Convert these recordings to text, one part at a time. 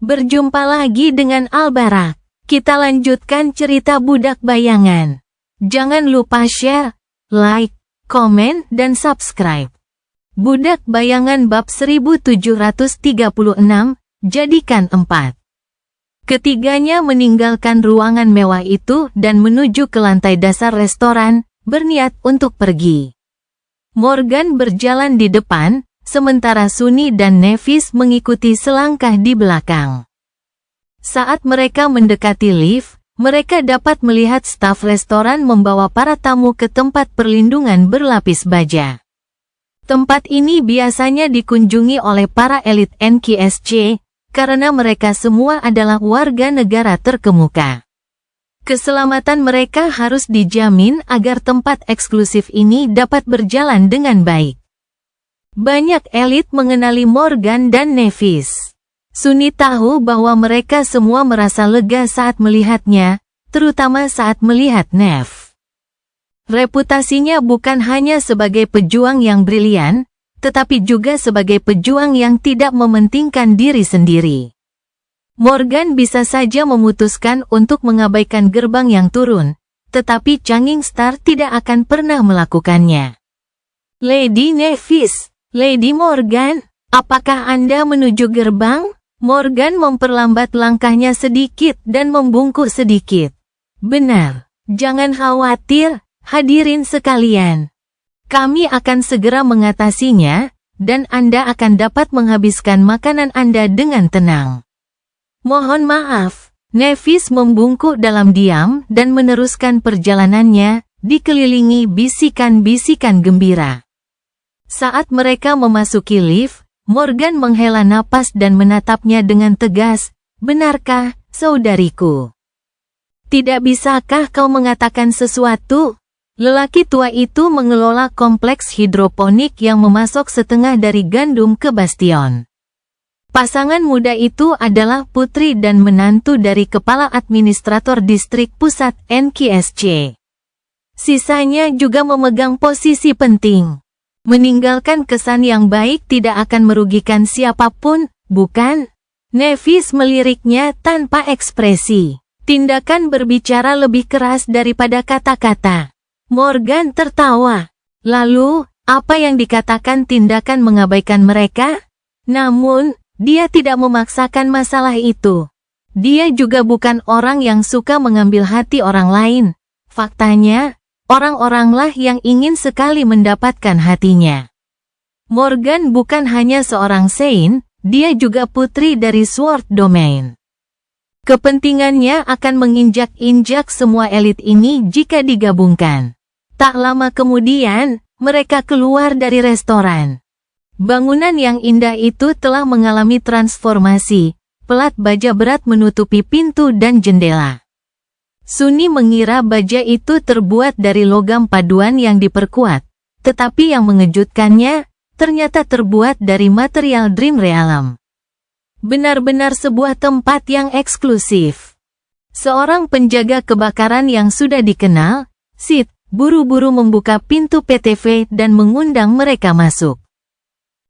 Berjumpa lagi dengan Albarak. Kita lanjutkan cerita Budak Bayangan. Jangan lupa share, like, komen, dan subscribe. Budak Bayangan bab 1736, jadikan 4. Ketiganya meninggalkan ruangan mewah itu dan menuju ke lantai dasar restoran, berniat untuk pergi. Morgan berjalan di depan, sementara Sunny dan Nevis mengikuti selangkah di belakang. Saat mereka mendekati lift, mereka dapat melihat staf restoran membawa para tamu ke tempat perlindungan berlapis baja. Tempat ini biasanya dikunjungi oleh para elit NKSC, karena mereka semua adalah warga negara terkemuka. Keselamatan mereka harus dijamin agar tempat eksklusif ini dapat berjalan dengan baik. Banyak elit mengenali Morgan dan Nevis. Sunny tahu bahwa mereka semua merasa lega saat melihatnya, terutama saat melihat Nev. Reputasinya bukan hanya sebagai pejuang yang brilian, tetapi juga sebagai pejuang yang tidak mementingkan diri sendiri. Morgan bisa saja memutuskan untuk mengabaikan gerbang yang turun, tetapi Changing Star tidak akan pernah melakukannya. Lady Nevis, Lady Morgan, apakah Anda menuju gerbang? Morgan memperlambat langkahnya sedikit dan membungkuk sedikit. Benar, jangan khawatir, hadirin sekalian. Kami akan segera mengatasinya, dan Anda akan dapat menghabiskan makanan Anda dengan tenang. Mohon maaf, Nevis membungkuk dalam diam dan meneruskan perjalanannya, dikelilingi bisikan-bisikan gembira. Saat mereka memasuki lift, Morgan menghela napas dan menatapnya dengan tegas. Benarkah, saudariku? Tidak bisakah kau mengatakan sesuatu? Lelaki tua itu mengelola kompleks hidroponik yang memasok setengah dari gandum ke Bastion. Pasangan muda itu adalah putri dan menantu dari Kepala Administrator Distrik Pusat NKSC. Sisanya juga memegang posisi penting. Meninggalkan kesan yang baik tidak akan merugikan siapapun, bukan? Nevis meliriknya tanpa ekspresi. Tindakan berbicara lebih keras daripada kata-kata. Morgan tertawa. Lalu, apa yang dikatakan tindakan mengabaikan mereka? Namun, dia tidak memaksakan masalah itu. Dia juga bukan orang yang suka mengambil hati orang lain. Faktanya, orang-oranglah yang ingin sekali mendapatkan hatinya. Morgan bukan hanya seorang Saint, dia juga putri dari Sword Domain. Kepentingannya akan menginjak-injak semua elit ini jika digabungkan. Tak lama kemudian, mereka keluar dari restoran. Bangunan yang indah itu telah mengalami transformasi, pelat baja berat menutupi pintu dan jendela. Sunny mengira baja itu terbuat dari logam paduan yang diperkuat, tetapi yang mengejutkannya, ternyata terbuat dari material Dream Realm. Benar-benar sebuah tempat yang eksklusif. Seorang penjaga kebakaran yang sudah dikenal, Sid, buru-buru membuka pintu PTV dan mengundang mereka masuk.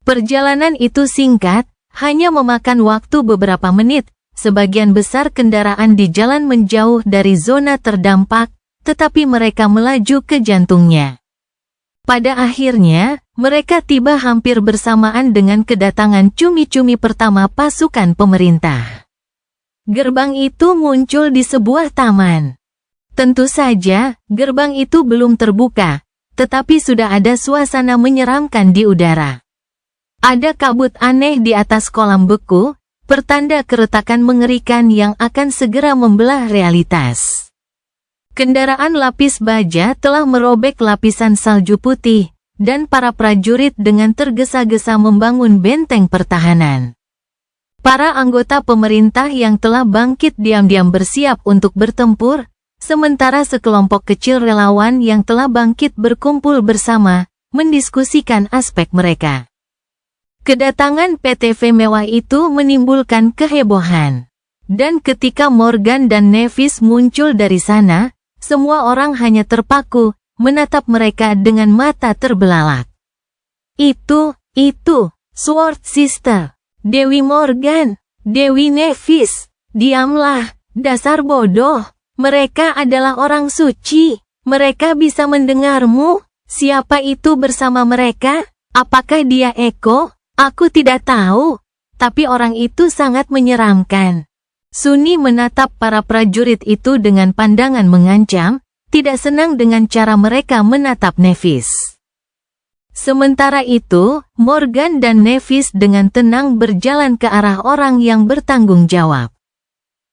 Perjalanan itu singkat, hanya memakan waktu beberapa menit. Sebagian besar kendaraan di jalan menjauh dari zona terdampak, tetapi mereka melaju ke jantungnya. Pada akhirnya, mereka tiba hampir bersamaan dengan kedatangan cumi-cumi pertama pasukan pemerintah. Gerbang itu muncul di sebuah taman. Tentu saja, gerbang itu belum terbuka, tetapi sudah ada suasana menyeramkan di udara. Ada kabut aneh di atas kolam beku, pertanda keretakan mengerikan yang akan segera membelah realitas. Kendaraan lapis baja telah merobek lapisan salju putih, dan para prajurit dengan tergesa-gesa membangun benteng pertahanan. Para anggota pemerintah yang telah bangkit diam-diam bersiap untuk bertempur, sementara sekelompok kecil relawan yang telah bangkit berkumpul bersama, mendiskusikan aspek mereka. Kedatangan PTV mewah itu menimbulkan kehebohan. Dan ketika Morgan dan Nevis muncul dari sana, semua orang hanya terpaku, menatap mereka dengan mata terbelalak. Itu, Sword Sister, Dewi Morgan, Dewi Nevis, diamlah, dasar bodoh. Mereka adalah orang suci. Mereka bisa mendengarmu. Siapa itu bersama mereka? Apakah dia Eko? Aku tidak tahu. Tapi orang itu sangat menyeramkan. Sunni menatap para prajurit itu dengan pandangan mengancam, tidak senang dengan cara mereka menatap Nevis. Sementara itu, Morgan dan Nevis dengan tenang berjalan ke arah orang yang bertanggung jawab.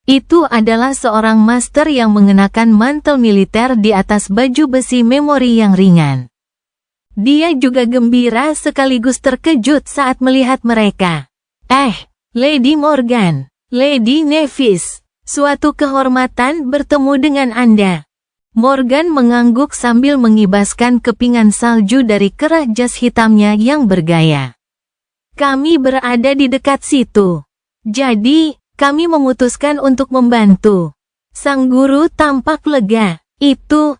Itu adalah seorang master yang mengenakan mantel militer di atas baju besi memori yang ringan. Dia juga gembira sekaligus terkejut saat melihat mereka. Lady Morgan, Lady Nevis, suatu kehormatan bertemu dengan Anda. Morgan mengangguk sambil mengibaskan kepingan salju dari kerah jas hitamnya yang bergaya. Kami berada di dekat situ. Jadi, kami memutuskan untuk membantu. Sang guru tampak lega. Itu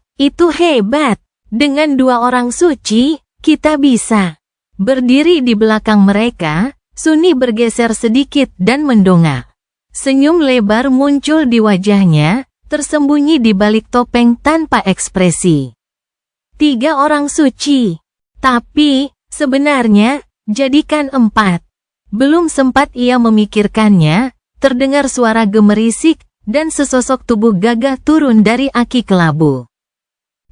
hebat. Dengan 2 orang suci, kita bisa. Berdiri di belakang mereka, Sunni bergeser sedikit dan mendongak. Senyum lebar muncul di wajahnya, tersembunyi di balik topeng tanpa ekspresi. 3 orang suci. Tapi, sebenarnya, jadikan 4. Belum sempat ia memikirkannya, terdengar suara gemerisik, dan sesosok tubuh gagah turun dari aki kelabu.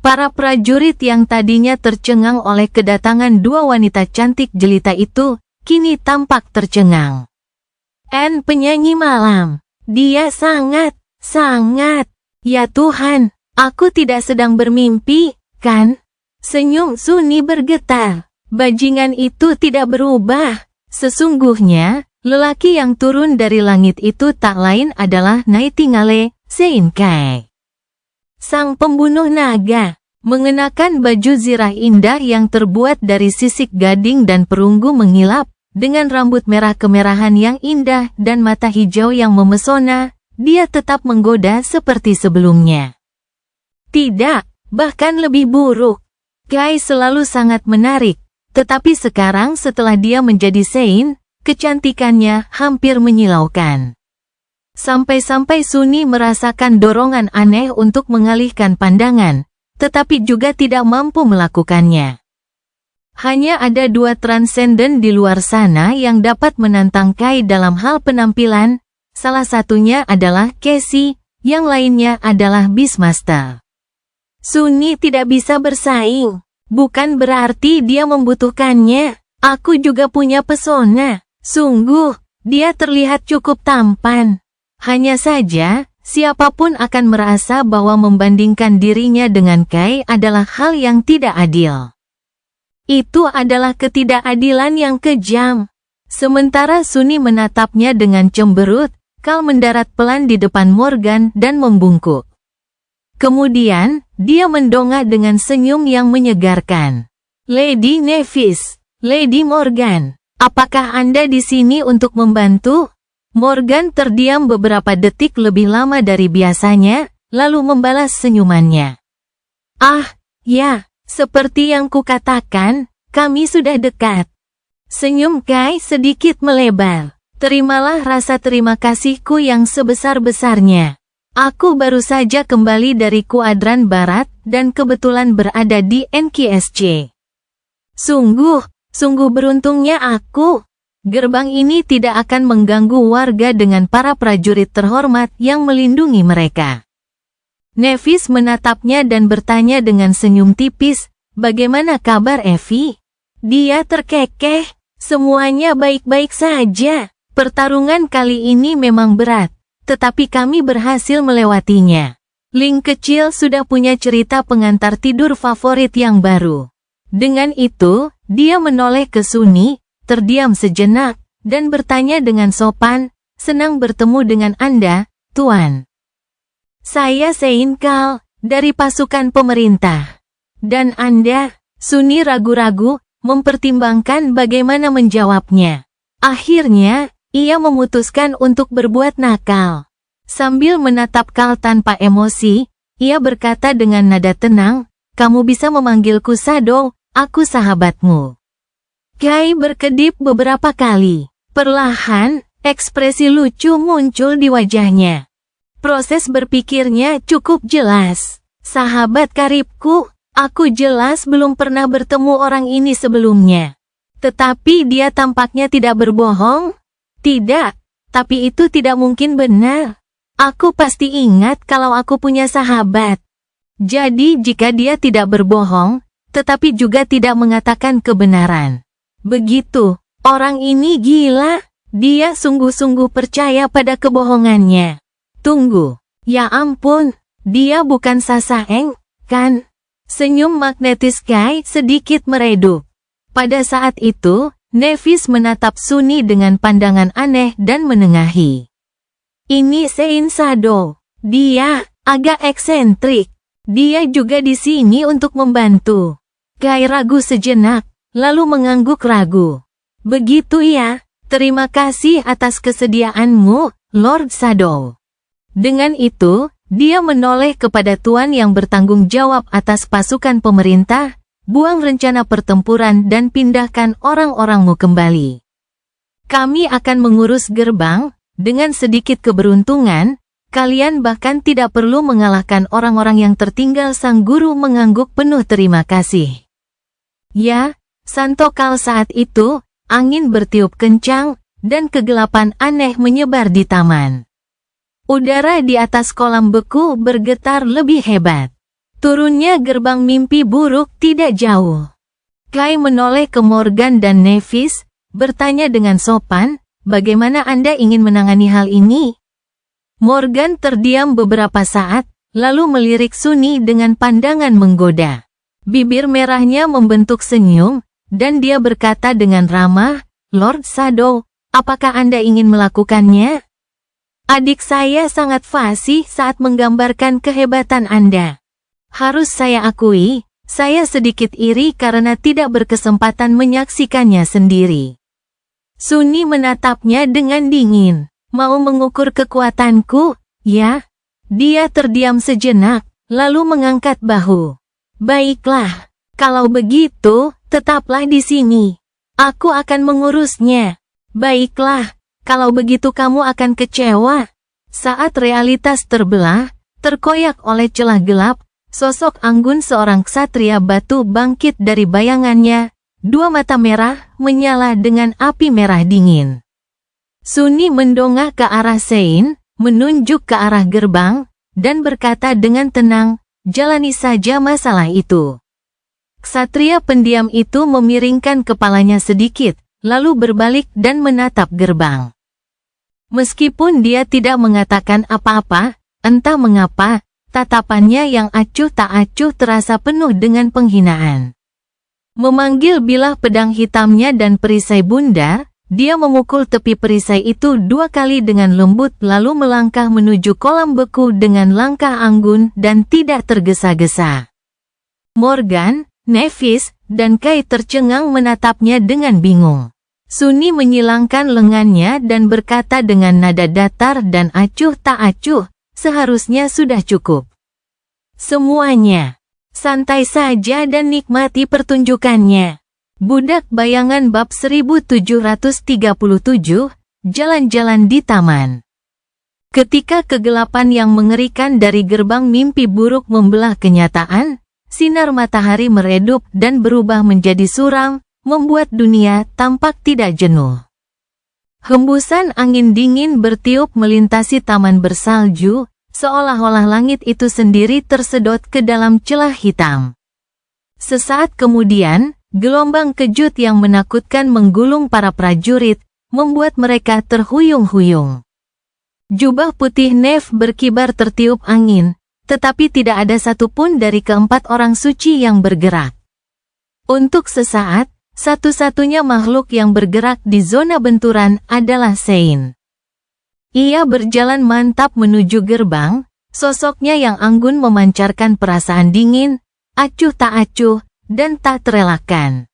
Para prajurit yang tadinya tercengang oleh kedatangan 2 wanita cantik jelita itu, kini tampak tercengang. Penyanyi malam. Dia sangat. Ya Tuhan, aku tidak sedang bermimpi, kan? Senyum Sunni bergetar. Bajingan itu tidak berubah. Sesungguhnya, lelaki yang turun dari langit itu tak lain adalah Nightingale, Sein Kai. Sang pembunuh naga, mengenakan baju zirah indah yang terbuat dari sisik gading dan perunggu mengilap, dengan rambut merah kemerahan yang indah dan mata hijau yang memesona, dia tetap menggoda seperti sebelumnya. Tidak, bahkan lebih buruk. Kai selalu sangat menarik, tetapi sekarang setelah dia menjadi Sein, kecantikannya hampir menyilaukan. Sampai-sampai Sunni merasakan dorongan aneh untuk mengalihkan pandangan, tetapi juga tidak mampu melakukannya. Hanya ada 2 transenden di luar sana yang dapat menantang Kai dalam hal penampilan, salah satunya adalah Casey, yang lainnya adalah Beastmaster. Sunni tidak bisa bersaing, bukan berarti dia membutuhkannya. Aku juga punya pesona. Sungguh, dia terlihat cukup tampan. Hanya saja, siapapun akan merasa bahwa membandingkan dirinya dengan Kai adalah hal yang tidak adil. Itu adalah ketidakadilan yang kejam. Sementara Sunni menatapnya dengan cemberut, Kal mendarat pelan di depan Morgan dan membungkuk. Kemudian, dia mendongak dengan senyum yang menyegarkan. Lady Nevis, Lady Morgan, apakah Anda di sini untuk membantu? Morgan terdiam beberapa detik lebih lama dari biasanya, lalu membalas senyumannya. Ya, seperti yang kukatakan, kami sudah dekat. Senyum Kai sedikit melebar. Terimalah rasa terima kasihku yang sebesar-besarnya. Aku baru saja kembali dari kuadran barat dan kebetulan berada di NKSC. Sungguh beruntungnya aku. Gerbang ini tidak akan mengganggu warga dengan para prajurit terhormat yang melindungi mereka. Nevis menatapnya dan bertanya dengan senyum tipis, bagaimana kabar Evie? Dia terkekeh, semuanya baik-baik saja. Pertarungan kali ini memang berat, tetapi kami berhasil melewatinya. Ling kecil sudah punya cerita pengantar tidur favorit yang baru. Dengan itu, dia menoleh ke Sunni, terdiam sejenak, dan bertanya dengan sopan, senang bertemu dengan Anda, Tuan. Saya Sein Kal, dari pasukan pemerintah. Dan Anda? Sunni ragu-ragu, mempertimbangkan bagaimana menjawabnya. Akhirnya, ia memutuskan untuk berbuat nakal. Sambil menatap Kal tanpa emosi, ia berkata dengan nada tenang, kamu bisa memanggilku Shadow, aku sahabatmu. Kai berkedip beberapa kali. Perlahan, Ekspresi lucu muncul di wajahnya. Proses berpikirnya cukup jelas. Sahabat karibku, aku jelas belum pernah bertemu orang ini sebelumnya. Tetapi dia tampaknya tidak berbohong. Tidak, tapi itu tidak mungkin benar. Aku pasti ingat kalau aku punya sahabat. Jadi jika dia tidak berbohong, tetapi juga tidak mengatakan kebenaran. Begitu, orang ini gila. Dia sungguh-sungguh percaya pada kebohongannya. Tunggu, ya ampun, dia bukan Sasaeng, kan? Senyum magnetis Kai sedikit meredup. Pada saat itu, Nevis menatap Sunny dengan pandangan aneh dan menengahi. Ini Sein Sado. Dia agak eksentrik. Dia juga di sini untuk membantu. Kai ragu sejenak, lalu mengangguk ragu. Begitu ya, terima kasih atas kesediaanmu, Lord Sado. Dengan itu, dia menoleh kepada tuan yang bertanggung jawab atas pasukan pemerintah, buang rencana pertempuran dan pindahkan orang-orangmu kembali. Kami akan mengurus gerbang, dengan sedikit keberuntungan, kalian bahkan tidak perlu mengalahkan orang-orang yang tertinggal. Sang guru mengangguk penuh terima kasih. Ya, santokal saat itu, angin bertiup kencang, dan kegelapan aneh menyebar di taman. Udara di atas kolam beku bergetar lebih hebat. Turunnya gerbang mimpi buruk tidak jauh. Kai menoleh ke Morgan dan Nevis, bertanya dengan sopan, bagaimana Anda ingin menangani hal ini? Morgan terdiam beberapa saat, lalu melirik Sunny dengan pandangan menggoda. Bibir merahnya membentuk senyum, dan dia berkata dengan ramah, Lord Sado, apakah Anda ingin melakukannya? Adik saya sangat fasih saat menggambarkan kehebatan Anda. Harus saya akui, saya sedikit iri karena tidak berkesempatan menyaksikannya sendiri. Sunny menatapnya dengan dingin. Mau mengukur kekuatanku, ya? Dia terdiam sejenak, lalu mengangkat bahu. Baiklah, kalau begitu, tetaplah di sini. Aku akan mengurusnya. Baiklah. Kalau begitu kamu akan kecewa. Saat realitas terbelah, terkoyak oleh celah gelap, sosok anggun seorang ksatria batu bangkit dari bayangannya. Dua mata merah menyala dengan api merah dingin. Sunny mendongak ke arah Sein, menunjuk ke arah gerbang, dan berkata dengan tenang, jalani saja masalah itu. Ksatria pendiam itu memiringkan kepalanya sedikit, lalu berbalik dan menatap gerbang. Meskipun dia tidak mengatakan apa-apa, entah mengapa, tatapannya yang acuh tak acuh terasa penuh dengan penghinaan. Memanggil bilah pedang hitamnya dan perisai bundar, dia memukul tepi perisai itu 2 kali dengan lembut lalu melangkah menuju kolam beku dengan langkah anggun dan tidak tergesa-gesa. Morgan, Nevis, dan Kai tercengang menatapnya dengan bingung. Sunny menyilangkan lengannya dan berkata dengan nada datar dan acuh tak acuh, seharusnya sudah cukup. Semuanya. Santai saja dan nikmati pertunjukannya. Budak Bayangan bab 1737, Jalan-jalan di taman. Ketika kegelapan yang mengerikan dari gerbang mimpi buruk membelah kenyataan, sinar matahari meredup dan berubah menjadi suram, membuat dunia tampak tidak jenuh. Hembusan angin dingin bertiup melintasi taman bersalju, seolah-olah langit itu sendiri tersedot ke dalam celah hitam. Sesaat kemudian, gelombang kejut yang menakutkan menggulung para prajurit, membuat mereka terhuyung-huyung. Jubah putih Nev berkibar tertiup angin, tetapi tidak ada satupun dari keempat orang suci yang bergerak. Untuk sesaat, satu-satunya makhluk yang bergerak di zona benturan adalah Sein. Ia berjalan mantap menuju gerbang, sosoknya yang anggun memancarkan perasaan dingin, acuh tak acuh, dan tak terelakkan.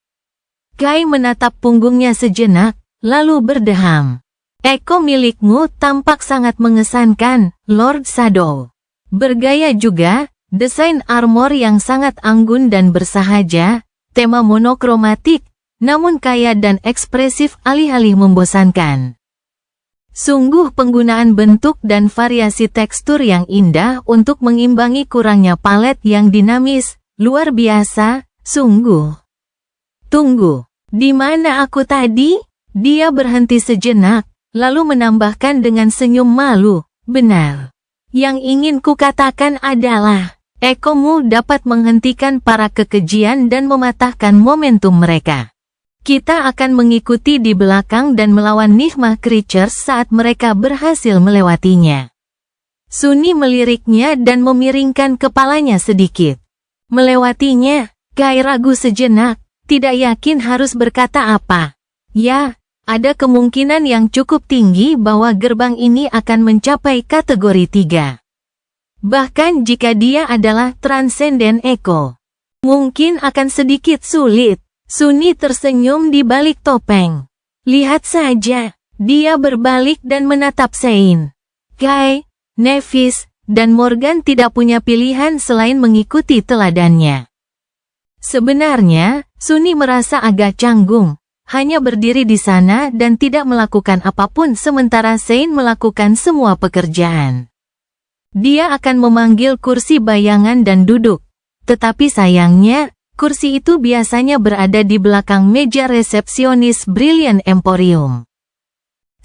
Kai menatap punggungnya sejenak, lalu berdeham. Eko milikmu tampak sangat mengesankan, Lord Sado. Bergaya juga, desain armor yang sangat anggun dan bersahaja, tema monokromatik, namun kaya dan ekspresif alih-alih membosankan. Sungguh penggunaan bentuk dan variasi tekstur yang indah untuk mengimbangi kurangnya palet yang dinamis, luar biasa, sungguh. Tunggu, di mana aku tadi? Dia berhenti sejenak, lalu menambahkan dengan senyum malu, benar. Yang ingin kukatakan adalah, ekomu dapat menghentikan para kekejian dan mematahkan momentum mereka. Kita akan mengikuti di belakang dan melawan Nigma Creatures saat mereka berhasil melewatinya. Sunni meliriknya dan memiringkan kepalanya sedikit. Melewatinya, Kai ragu sejenak, tidak yakin harus berkata apa. Ya, ada kemungkinan yang cukup tinggi bahwa gerbang ini akan mencapai kategori 3. Bahkan jika dia adalah Transcendent Echo. Mungkin akan sedikit sulit. Sunni tersenyum di balik topeng. Lihat saja, dia berbalik dan menatap Sein. Kai, Nevis, dan Morgan tidak punya pilihan selain mengikuti teladannya. Sebenarnya, Sunni merasa agak canggung, hanya berdiri di sana dan tidak melakukan apapun sementara Sein melakukan semua pekerjaan. Dia akan memanggil kursi bayangan dan duduk, tetapi sayangnya, kursi itu biasanya berada di belakang meja resepsionis Brilliant Emporium.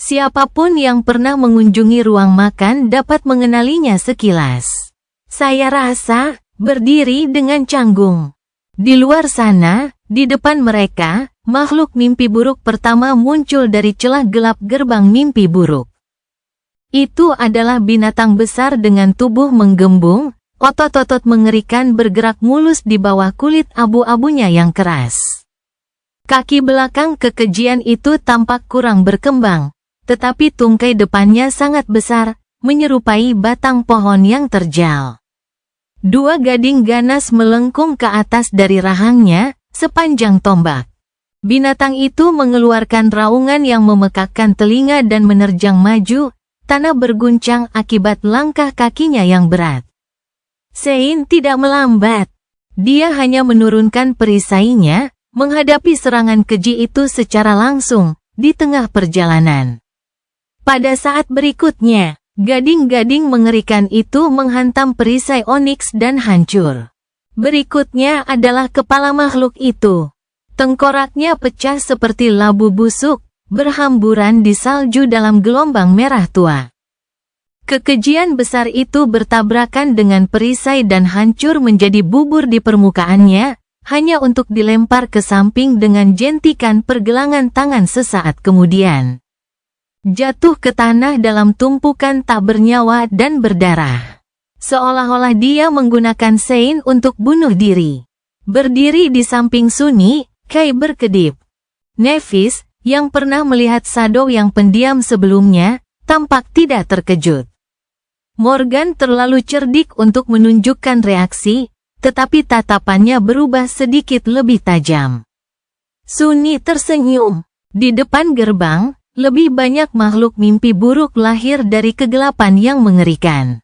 Siapapun yang pernah mengunjungi ruang makan dapat mengenalinya sekilas. Saya rasa, berdiri dengan canggung. Di luar sana, di depan mereka, makhluk mimpi buruk pertama muncul dari celah gelap gerbang mimpi buruk. Itu adalah binatang besar dengan tubuh menggembung, otot-otot mengerikan bergerak mulus di bawah kulit abu-abunya yang keras. Kaki belakang kekejian itu tampak kurang berkembang, tetapi tungkai depannya sangat besar, menyerupai batang pohon yang terjal. Dua gading ganas melengkung ke atas dari rahangnya, sepanjang tombak. Binatang itu mengeluarkan raungan yang memekakkan telinga dan menerjang maju, tanah berguncang akibat langkah kakinya yang berat. Sein tidak melambat. Dia hanya menurunkan perisainya, menghadapi serangan keji itu secara langsung, di tengah perjalanan. Pada saat berikutnya, gading-gading mengerikan itu menghantam perisai oniks dan hancur. Berikutnya adalah kepala makhluk itu. Tengkoraknya pecah seperti labu busuk, berhamburan di salju dalam gelombang merah tua. Kekejian besar itu bertabrakan dengan perisai dan hancur menjadi bubur di permukaannya, hanya untuk dilempar ke samping dengan jentikan pergelangan tangan sesaat kemudian. Jatuh ke tanah dalam tumpukan tak bernyawa dan berdarah. Seolah-olah dia menggunakan Sein untuk bunuh diri. Berdiri di samping Sunni, Kai berkedip. Nevis, yang pernah melihat Shadow yang pendiam sebelumnya, tampak tidak terkejut. Morgan terlalu cerdik untuk menunjukkan reaksi, tetapi tatapannya berubah sedikit lebih tajam. Sunni tersenyum. Di depan gerbang, lebih banyak makhluk mimpi buruk lahir dari kegelapan yang mengerikan.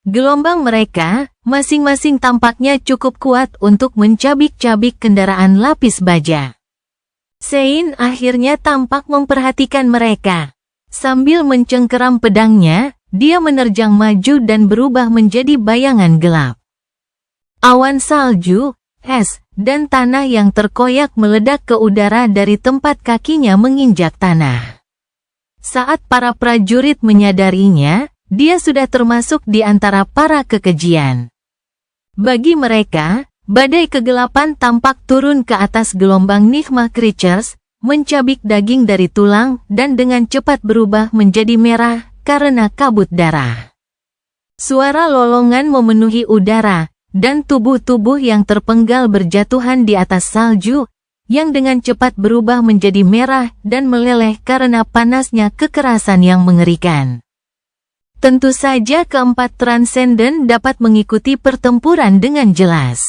Gelombang mereka, masing-masing tampaknya cukup kuat untuk mencabik-cabik kendaraan lapis baja. Sein akhirnya tampak memperhatikan mereka. Sambil mencengkeram pedangnya, dia menerjang maju dan berubah menjadi bayangan gelap. Awan salju, es, dan tanah yang terkoyak meledak ke udara dari tempat kakinya menginjak tanah. Saat para prajurit menyadarinya, dia sudah termasuk di antara para kekejian. Bagi mereka, badai kegelapan tampak turun ke atas gelombang Nigma Creatures, mencabik daging dari tulang dan dengan cepat berubah menjadi merah karena kabut darah. Suara lolongan memenuhi udara, dan tubuh-tubuh yang terpenggal berjatuhan di atas salju, yang dengan cepat berubah menjadi merah dan meleleh karena panasnya kekerasan yang mengerikan. Tentu saja keempat Transcendent dapat mengikuti pertempuran dengan jelas.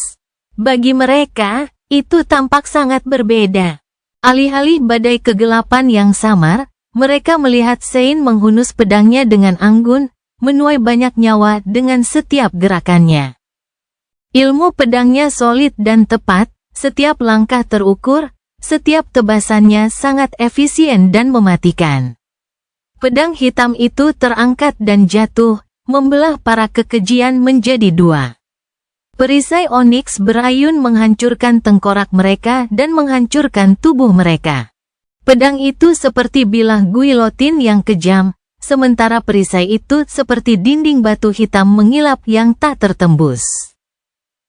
Bagi mereka, itu tampak sangat berbeda. Alih-alih badai kegelapan yang samar, mereka melihat Sein menghunus pedangnya dengan anggun, menuai banyak nyawa dengan setiap gerakannya. Ilmu pedangnya solid dan tepat, setiap langkah terukur, setiap tebasannya sangat efisien dan mematikan. Pedang hitam itu terangkat dan jatuh, membelah para kekejian menjadi dua. Perisai oniks berayun menghancurkan tengkorak mereka dan menghancurkan tubuh mereka. Pedang itu seperti bilah guilotin yang kejam, sementara perisai itu seperti dinding batu hitam mengilap yang tak tertembus.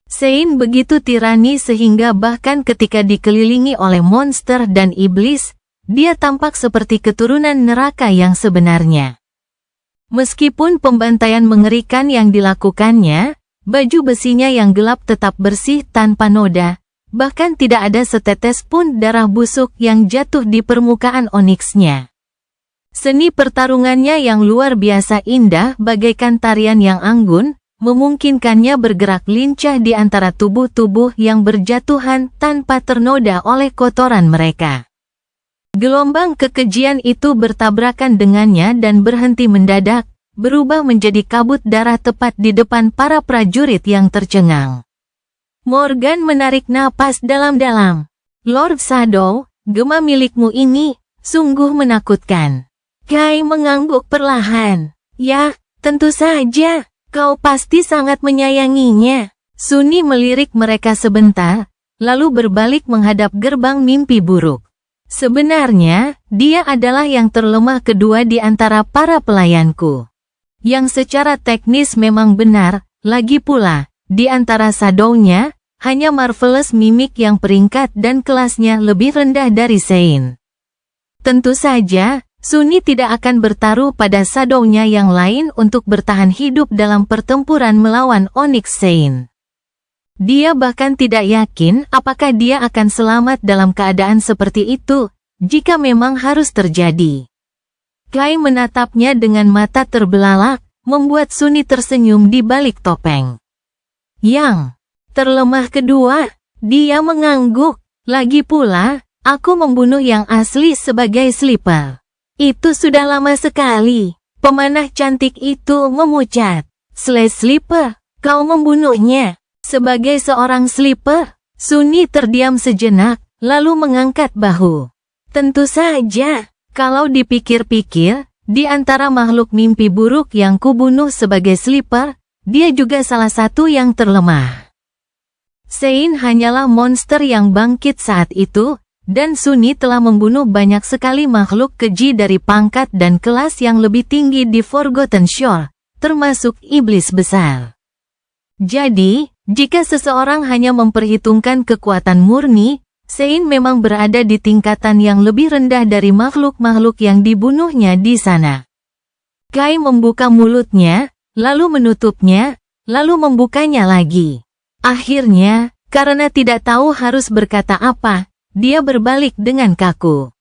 Sein begitu tirani sehingga bahkan ketika dikelilingi oleh monster dan iblis, dia tampak seperti keturunan neraka yang sebenarnya. Meskipun pembantaian mengerikan yang dilakukannya, baju besinya yang gelap tetap bersih tanpa noda, bahkan tidak ada setetes pun darah busuk yang jatuh di permukaan oniksnya. Seni pertarungannya yang luar biasa indah bagaikan tarian yang anggun, memungkinkannya bergerak lincah di antara tubuh-tubuh yang berjatuhan tanpa ternoda oleh kotoran mereka. Gelombang kekejian itu bertabrakan dengannya dan berhenti mendadak, berubah menjadi kabut darah tepat di depan para prajurit yang tercengang. Morgan menarik napas dalam-dalam. "Lord Shadow, gema milikmu ini sungguh menakutkan." Kai mengangguk perlahan. "Ya, tentu saja. Kau pasti sangat menyayanginya." Sunni melirik mereka sebentar, lalu berbalik menghadap gerbang mimpi buruk. Sebenarnya, dia adalah yang terlemah kedua di antara para pelayanku. Yang secara teknis memang benar, lagi pula, di antara Shadow-nya, hanya Marvelous Mimic yang peringkat dan kelasnya lebih rendah dari Sein. Tentu saja, Sunni tidak akan bertaruh pada Shadow-nya yang lain untuk bertahan hidup dalam pertempuran melawan Onyx Sein. Dia bahkan tidak yakin apakah dia akan selamat dalam keadaan seperti itu, jika memang harus terjadi. Kai menatapnya dengan mata terbelalak, membuat Sunni tersenyum di balik topeng. "Yang terlemah kedua," dia mengangguk. "Lagi pula, aku membunuh yang asli sebagai Sleeper. Itu sudah lama sekali." Pemanah cantik itu memucat. "Sleeper, kau membunuhnya?" Sebagai seorang Sleeper, Sunni terdiam sejenak, lalu mengangkat bahu. "Tentu saja, kalau dipikir-pikir, di antara makhluk mimpi buruk yang kubunuh sebagai Sleeper, dia juga salah satu yang terlemah." Sein hanyalah monster yang bangkit saat itu, dan Sunni telah membunuh banyak sekali makhluk keji dari pangkat dan kelas yang lebih tinggi di Forgotten Shore, termasuk iblis besar. Jadi, jika seseorang hanya memperhitungkan kekuatan murni, Sein memang berada di tingkatan yang lebih rendah dari makhluk-makhluk yang dibunuhnya di sana. Kai membuka mulutnya, lalu menutupnya, lalu membukanya lagi. Akhirnya, karena tidak tahu harus berkata apa, dia berbalik dengan kaku.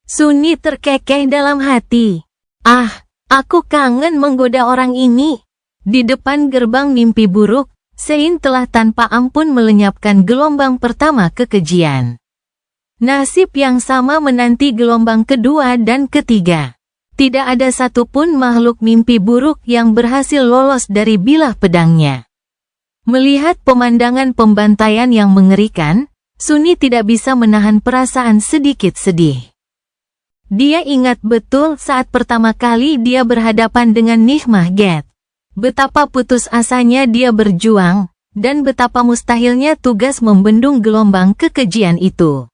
Sunni terkekeh dalam hati. "Ah, aku kangen menggoda orang ini." Di depan gerbang mimpi buruk, Sein telah tanpa ampun melenyapkan gelombang pertama kekejian. Nasib yang sama menanti gelombang kedua dan ketiga. Tidak ada satupun makhluk mimpi buruk yang berhasil lolos dari bilah pedangnya. Melihat pemandangan pembantaian yang mengerikan, Sunni tidak bisa menahan perasaan sedikit sedih. Dia ingat betul saat pertama kali dia berhadapan dengan Nigma Gate. Betapa putus asanya dia berjuang, dan betapa mustahilnya tugas membendung gelombang kekejian itu.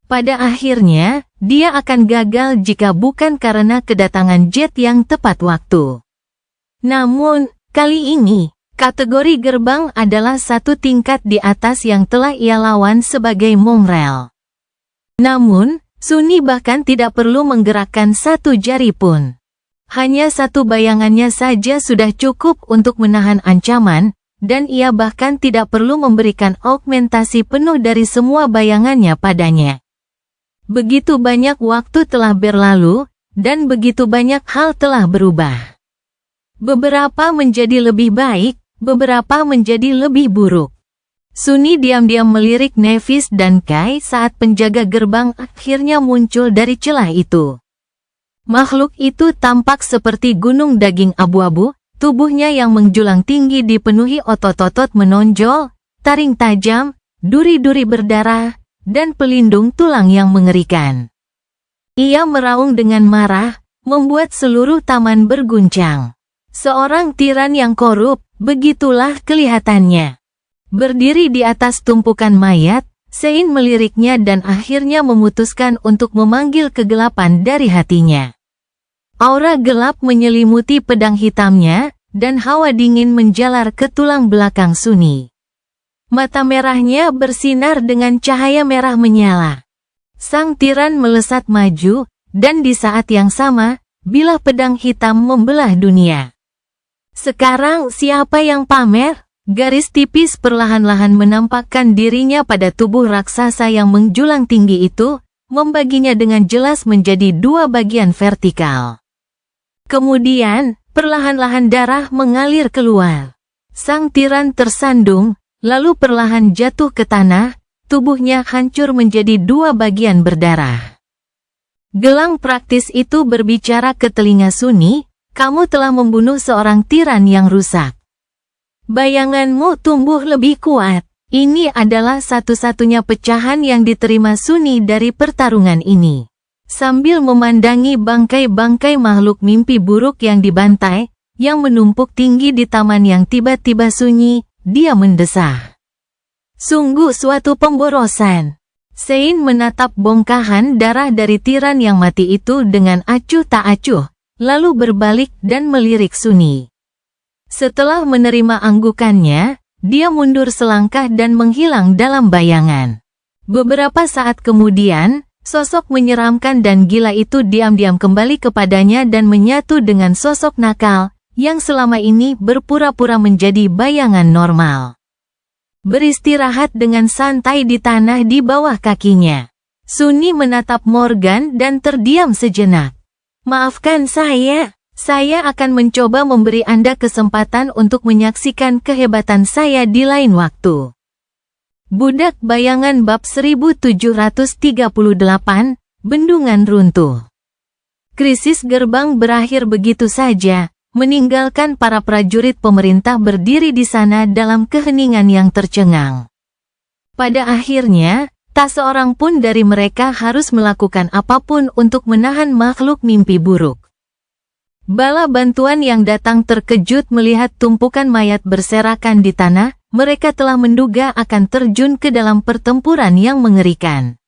Pada akhirnya, dia akan gagal jika bukan karena kedatangan Jet yang tepat waktu. Namun, kali ini, kategori gerbang adalah satu tingkat di atas yang telah ia lawan sebagai Mongrel. Namun, Sunni bahkan tidak perlu menggerakkan satu jari pun. Hanya satu bayangannya saja sudah cukup untuk menahan ancaman, dan ia bahkan tidak perlu memberikan augmentasi penuh dari semua bayangannya padanya. Begitu banyak waktu telah berlalu, dan begitu banyak hal telah berubah. Beberapa menjadi lebih baik, beberapa menjadi lebih buruk. Sunni diam-diam melirik Nevis dan Kai saat penjaga gerbang akhirnya muncul dari celah itu. Makhluk itu tampak seperti gunung daging abu-abu, tubuhnya yang menjulang tinggi dipenuhi otot-otot menonjol, taring tajam, duri-duri berdarah, dan pelindung tulang yang mengerikan. Ia meraung dengan marah, membuat seluruh taman berguncang. Seorang tiran yang korup, begitulah kelihatannya. Berdiri di atas tumpukan mayat, Sein meliriknya dan akhirnya memutuskan untuk memanggil kegelapan dari hatinya. Aura gelap menyelimuti pedang hitamnya, dan hawa dingin menjalar ke tulang belakang Sunyi. Mata merahnya bersinar dengan cahaya merah menyala. Sang tiran melesat maju, dan di saat yang sama, bilah pedang hitam membelah dunia. Sekarang siapa yang pamer? Garis tipis perlahan-lahan menampakkan dirinya pada tubuh raksasa yang menjulang tinggi itu, membaginya dengan jelas menjadi dua bagian vertikal. Kemudian, perlahan-lahan darah mengalir keluar. Sang tiran tersandung, lalu perlahan jatuh ke tanah, tubuhnya hancur menjadi dua bagian berdarah. Gelang praktis itu berbicara ke telinga Sunyi, kamu telah membunuh seorang tiran yang rusak. Bayanganmu tumbuh lebih kuat. Ini adalah satu-satunya pecahan yang diterima Sunyi dari pertarungan ini. Sambil memandangi bangkai-bangkai makhluk mimpi buruk yang dibantai, yang menumpuk tinggi di taman yang tiba-tiba sunyi, dia mendesah. Sungguh suatu pemborosan. Sein menatap bongkahan darah dari tiran yang mati itu dengan acuh tak acuh, lalu berbalik dan melirik Sunyi. Setelah menerima anggukannya, dia mundur selangkah dan menghilang dalam bayangan. Beberapa saat kemudian, sosok menyeramkan dan gila itu diam-diam kembali kepadanya dan menyatu dengan sosok nakal, yang selama ini berpura-pura menjadi bayangan normal. Beristirahat dengan santai di tanah di bawah kakinya. Sunyi menatap Morgan dan terdiam sejenak. Maafkan saya akan mencoba memberi Anda kesempatan untuk menyaksikan kehebatan saya di lain waktu. Budak Bayangan bab 1738, Bendungan Runtuh. Krisis gerbang berakhir begitu saja, meninggalkan para prajurit pemerintah berdiri di sana dalam keheningan yang tercengang. Pada akhirnya, tak seorang pun dari mereka harus melakukan apapun untuk menahan makhluk mimpi buruk. Bala bantuan yang datang terkejut melihat tumpukan mayat berserakan di tanah, mereka telah menduga akan terjun ke dalam pertempuran yang mengerikan.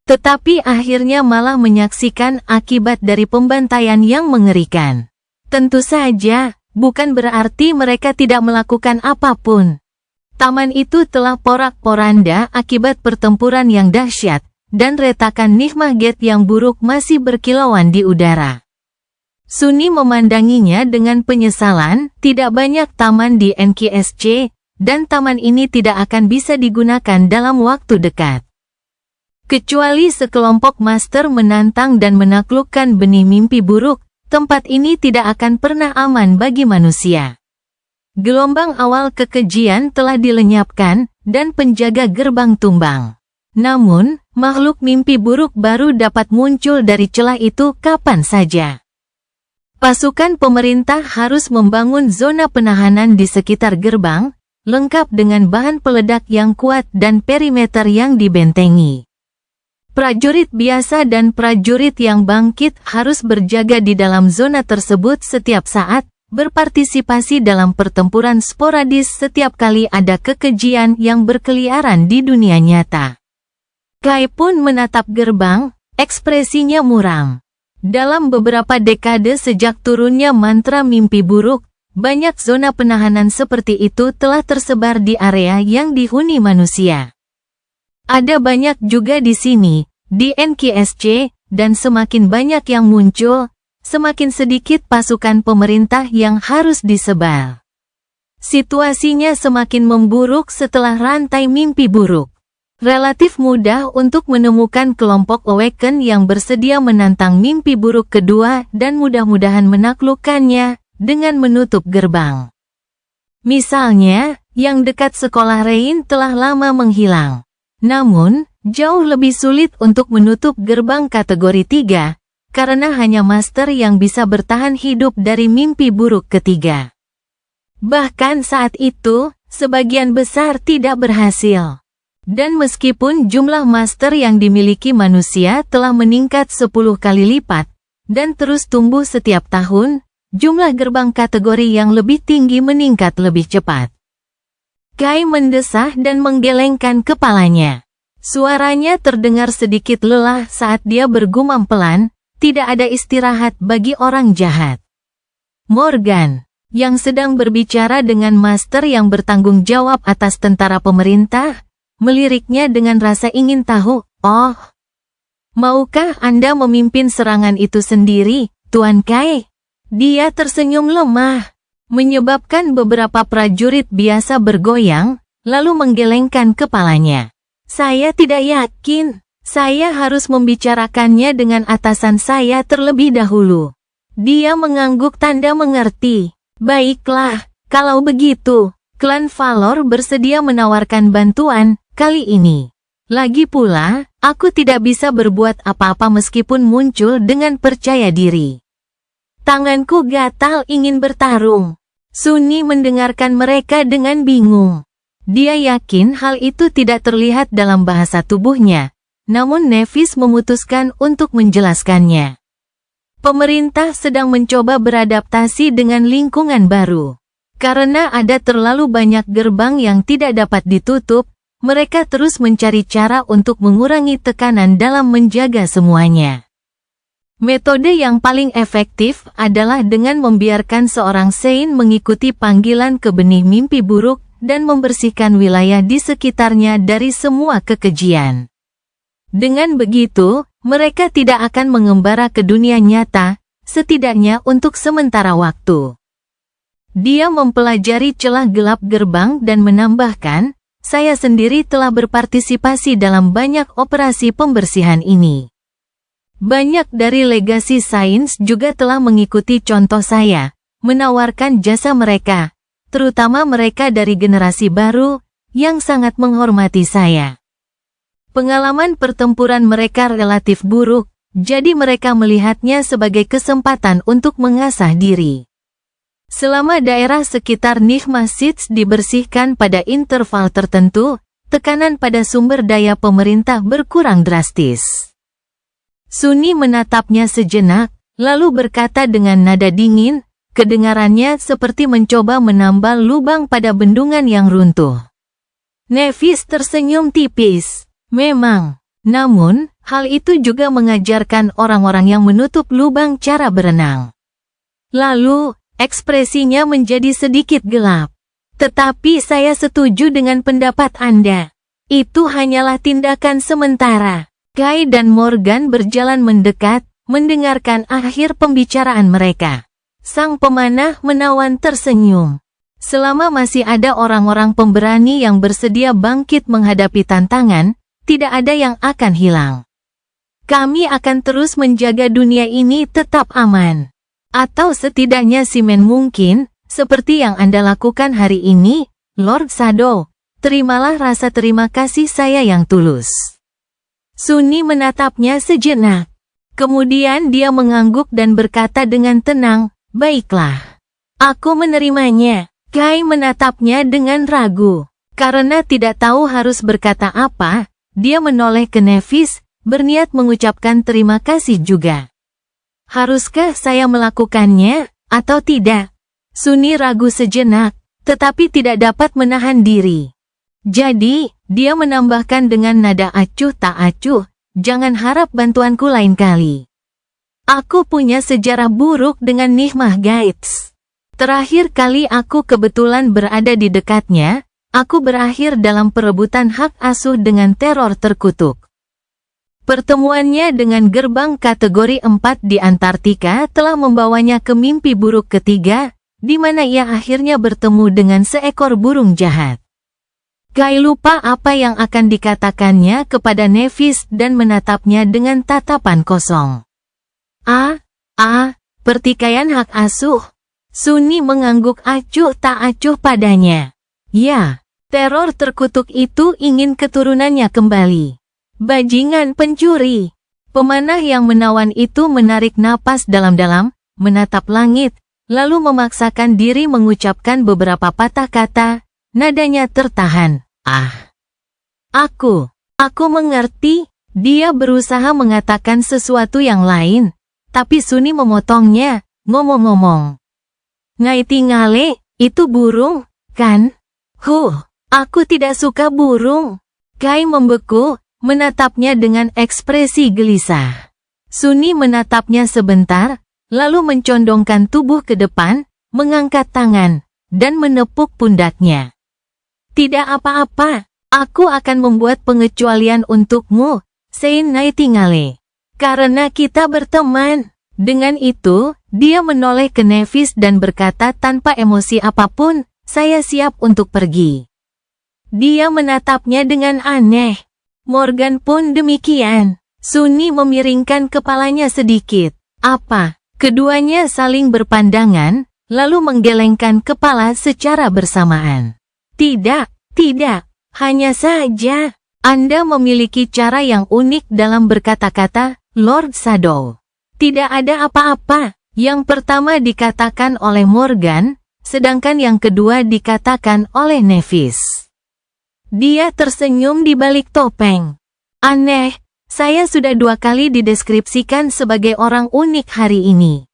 Tetapi akhirnya malah menyaksikan akibat dari pembantaian yang mengerikan. Tentu saja, bukan berarti mereka tidak melakukan apapun. Taman itu telah porak-poranda akibat pertempuran yang dahsyat, dan retakan Nihmah Gate yang buruk masih berkilauan di udara. Sunyi memandanginya dengan penyesalan, tidak banyak taman di NKSC, dan taman ini tidak akan bisa digunakan dalam waktu dekat. Kecuali sekelompok master menantang dan menaklukkan benih mimpi buruk, tempat ini tidak akan pernah aman bagi manusia. Gelombang awal kekejian telah dilenyapkan, dan penjaga gerbang tumbang. Namun, makhluk mimpi buruk baru dapat muncul dari celah itu kapan saja. Pasukan pemerintah harus membangun zona penahanan di sekitar gerbang, lengkap dengan bahan peledak yang kuat dan perimeter yang dibentengi. Prajurit biasa dan prajurit yang bangkit harus berjaga di dalam zona tersebut setiap saat, berpartisipasi dalam pertempuran sporadis setiap kali ada kekejian yang berkeliaran di dunia nyata. Kai pun menatap gerbang, ekspresinya muram. Dalam beberapa dekade sejak turunnya mantra mimpi buruk, banyak zona penahanan seperti itu telah tersebar di area yang dihuni manusia. Ada banyak juga di sini, di NKSC, dan semakin banyak yang muncul, semakin sedikit pasukan pemerintah yang harus disebar. Situasinya semakin memburuk setelah rantai mimpi buruk. Relatif mudah untuk menemukan kelompok Awaken yang bersedia menantang mimpi buruk kedua dan mudah-mudahan menaklukkannya dengan menutup gerbang. Misalnya, yang dekat sekolah Rain telah lama menghilang. Namun, jauh lebih sulit untuk menutup gerbang kategori 3, karena hanya master yang bisa bertahan hidup dari mimpi buruk ketiga. Bahkan saat itu, sebagian besar tidak berhasil. Dan meskipun jumlah master yang dimiliki manusia telah meningkat 10 kali lipat, dan terus tumbuh setiap tahun, jumlah gerbang kategori yang lebih tinggi meningkat lebih cepat. Kai mendesah dan menggelengkan kepalanya. Suaranya terdengar sedikit lelah saat dia bergumam pelan, tidak ada istirahat bagi orang jahat. Morgan, yang sedang berbicara dengan master yang bertanggung jawab atas tentara pemerintah, meliriknya dengan rasa ingin tahu. Oh, maukah Anda memimpin serangan itu sendiri, Tuan Kai? Dia tersenyum lemah, menyebabkan beberapa prajurit biasa bergoyang, lalu menggelengkan kepalanya. Saya tidak yakin. Saya harus membicarakannya dengan atasan saya terlebih dahulu. Dia mengangguk tanda mengerti. Baiklah, kalau begitu, klan Valor bersedia menawarkan bantuan kali ini. Lagi pula, aku tidak bisa berbuat apa-apa meskipun muncul dengan percaya diri. Tanganku gatal ingin bertarung. Sunni mendengarkan mereka dengan bingung. Dia yakin hal itu tidak terlihat dalam bahasa tubuhnya. Namun Nevis memutuskan untuk menjelaskannya. Pemerintah sedang mencoba beradaptasi dengan lingkungan baru. Karena ada terlalu banyak gerbang yang tidak dapat ditutup, mereka terus mencari cara untuk mengurangi tekanan dalam menjaga semuanya. Metode yang paling efektif adalah dengan membiarkan seorang Sein mengikuti panggilan ke benih mimpi buruk dan membersihkan wilayah di sekitarnya dari semua kekejian. Dengan begitu, mereka tidak akan mengembara ke dunia nyata, setidaknya untuk sementara waktu. Dia mempelajari celah gelap gerbang dan menambahkan, saya sendiri telah berpartisipasi dalam banyak operasi pembersihan ini. Banyak dari legasi sains juga telah mengikuti contoh saya, menawarkan jasa mereka, terutama mereka dari generasi baru, yang sangat menghormati saya. Pengalaman pertempuran mereka relatif buruk, jadi mereka melihatnya sebagai kesempatan untuk mengasah diri. Selama daerah sekitar Nigma Seeds dibersihkan pada interval tertentu, tekanan pada sumber daya pemerintah berkurang drastis. Sunni menatapnya sejenak, lalu berkata dengan nada dingin, kedengarannya seperti mencoba menambal lubang pada bendungan yang runtuh. Nevis tersenyum tipis. Memang, namun, hal itu juga mengajarkan orang-orang yang menutup lubang cara berenang. Lalu, ekspresinya menjadi sedikit gelap. Tetapi saya setuju dengan pendapat Anda. Itu hanyalah tindakan sementara. Kai dan Morgan berjalan mendekat, mendengarkan akhir pembicaraan mereka. Sang pemanah menawan tersenyum. Selama masih ada orang-orang pemberani yang bersedia bangkit menghadapi tantangan, tidak ada yang akan hilang. Kami akan terus menjaga dunia ini tetap aman. Atau setidaknya simen mungkin, seperti yang Anda lakukan hari ini, Lord Shadow. Terimalah rasa terima kasih saya yang tulus. Sunni menatapnya sejenak. Kemudian dia mengangguk dan berkata dengan tenang, baiklah. Aku menerimanya. Kai menatapnya dengan ragu. Karena tidak tahu harus berkata apa, dia menoleh ke Nevis, berniat mengucapkan terima kasih juga. Haruskah saya melakukannya, atau tidak? Sunni ragu sejenak, tetapi tidak dapat menahan diri. Jadi, dia menambahkan dengan nada acuh tak acuh, jangan harap bantuanku lain kali. Aku punya sejarah buruk dengan Nigma Gates. Terakhir kali aku kebetulan berada di dekatnya, aku berakhir dalam perebutan hak asuh dengan teror terkutuk. Pertemuannya dengan gerbang kategori 4 di Antartika telah membawanya ke mimpi buruk ketiga, di mana ia akhirnya bertemu dengan seekor burung jahat. Kai lupa apa yang akan dikatakannya kepada Nevis dan menatapnya dengan tatapan kosong. Pertikaian hak asuh. Sunni mengangguk acuh tak acuh padanya. Ya, teror terkutuk itu ingin keturunannya kembali. Bajingan pencuri. Pemanah yang menawan itu menarik napas dalam-dalam, menatap langit, lalu memaksakan diri mengucapkan beberapa patah kata, nadanya tertahan. Aku mengerti, dia berusaha mengatakan sesuatu yang lain, tapi Sunny memotongnya, ngomong-ngomong. Nightingale, itu burung, kan? Aku tidak suka burung. Kai membeku, menatapnya dengan ekspresi gelisah. Sunny menatapnya sebentar, lalu mencondongkan tubuh ke depan, mengangkat tangan, dan menepuk pundaknya. Tidak apa-apa, aku akan membuat pengecualian untukmu, Saint Nightingale. Karena kita berteman. Dengan itu, dia menoleh ke Nevis dan berkata tanpa emosi apapun, saya siap untuk pergi. Dia menatapnya dengan aneh. Morgan pun demikian. Sunny memiringkan kepalanya sedikit. Apa? Keduanya saling berpandangan, lalu menggelengkan kepala secara bersamaan. Tidak, hanya saja, Anda memiliki cara yang unik dalam berkata-kata, Lord Shadow. Tidak ada apa-apa, yang pertama dikatakan oleh Morgan, sedangkan yang kedua dikatakan oleh Nevis. Dia tersenyum di balik topeng. Aneh, saya sudah 2 kali dideskripsikan sebagai orang unik hari ini.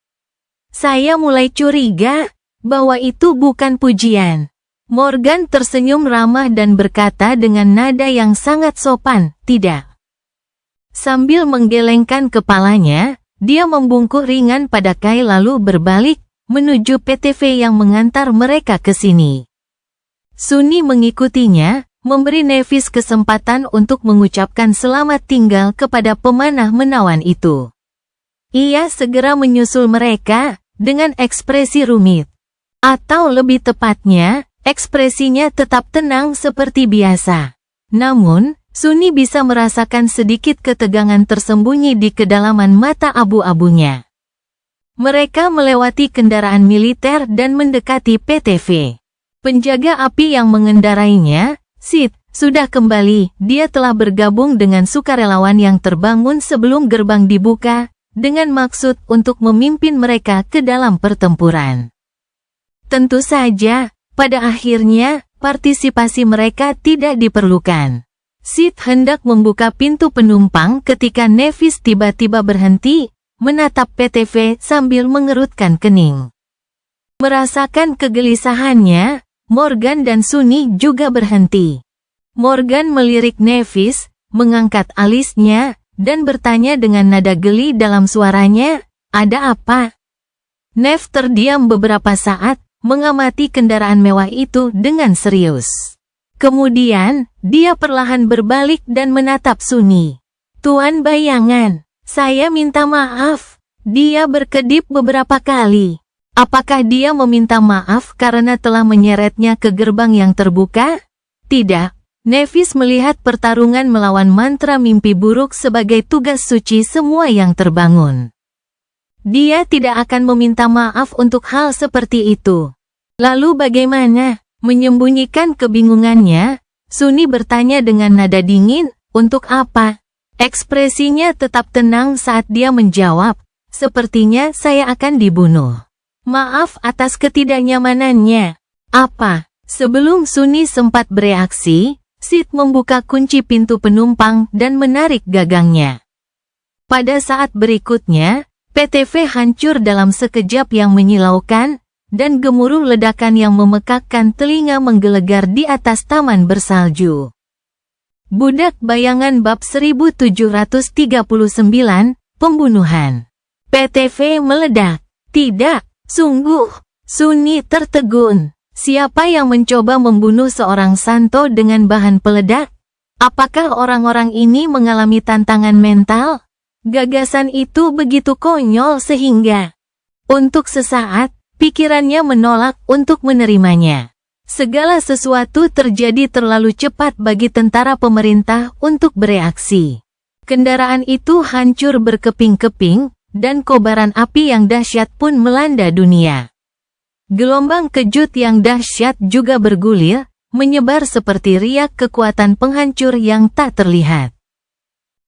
Saya mulai curiga bahwa itu bukan pujian. Morgan tersenyum ramah dan berkata dengan nada yang sangat sopan, tidak. Sambil menggelengkan kepalanya, dia membungkuk ringan pada Kai lalu berbalik, menuju PTV yang mengantar mereka ke sini. Sunny mengikutinya, memberi Nevis kesempatan untuk mengucapkan selamat tinggal kepada pemanah menawan itu. Ia segera menyusul mereka, dengan ekspresi rumit. Atau lebih tepatnya, ekspresinya tetap tenang seperti biasa. Namun, Sunny bisa merasakan sedikit ketegangan tersembunyi di kedalaman mata abu-abunya. Mereka melewati kendaraan militer dan mendekati PTV. Penjaga api yang mengendarainya, Sid, sudah kembali. Dia telah bergabung dengan sukarelawan yang terbangun sebelum gerbang dibuka, dengan maksud untuk memimpin mereka ke dalam pertempuran. Tentu saja, pada akhirnya, partisipasi mereka tidak diperlukan. Sid hendak membuka pintu penumpang ketika Nevis tiba-tiba berhenti, menatap PTV sambil mengerutkan kening. Merasakan kegelisahannya, Morgan dan Sunny juga berhenti. Morgan melirik Nevis, mengangkat alisnya, dan bertanya dengan nada geli dalam suaranya, ada apa? Nev terdiam beberapa saat, mengamati kendaraan mewah itu dengan serius. Kemudian, dia perlahan berbalik dan menatap Sunny. Tuan bayangan, saya minta maaf. Dia berkedip beberapa kali. Apakah dia meminta maaf karena telah menyeretnya ke gerbang yang terbuka? Tidak. Nevis melihat pertarungan melawan mantra mimpi buruk sebagai tugas suci semua yang terbangun. Dia tidak akan meminta maaf untuk hal seperti itu. Lalu bagaimana? Menyembunyikan kebingungannya, Sunny bertanya dengan nada dingin, untuk apa? Ekspresinya tetap tenang saat dia menjawab, sepertinya saya akan dibunuh. Maaf atas ketidaknyamanannya. Apa? Sebelum Sunny sempat bereaksi, Sid membuka kunci pintu penumpang dan menarik gagangnya. Pada saat berikutnya, PTV hancur dalam sekejap yang menyilaukan, dan gemuruh ledakan yang memekakkan telinga menggelegar di atas taman bersalju. Budak Bayangan bab 1739, Pembunuhan. PTV meledak. Tidak, sungguh. Sunny tertegun. Siapa yang mencoba membunuh seorang santo dengan bahan peledak? Apakah orang-orang ini mengalami tantangan mental? Gagasan itu begitu konyol sehingga untuk sesaat, pikirannya menolak untuk menerimanya. Segala sesuatu terjadi terlalu cepat bagi tentara pemerintah untuk bereaksi. Kendaraan itu hancur berkeping-keping, dan kobaran api yang dahsyat pun melanda dunia. Gelombang kejut yang dahsyat juga bergulir, menyebar seperti riak kekuatan penghancur yang tak terlihat.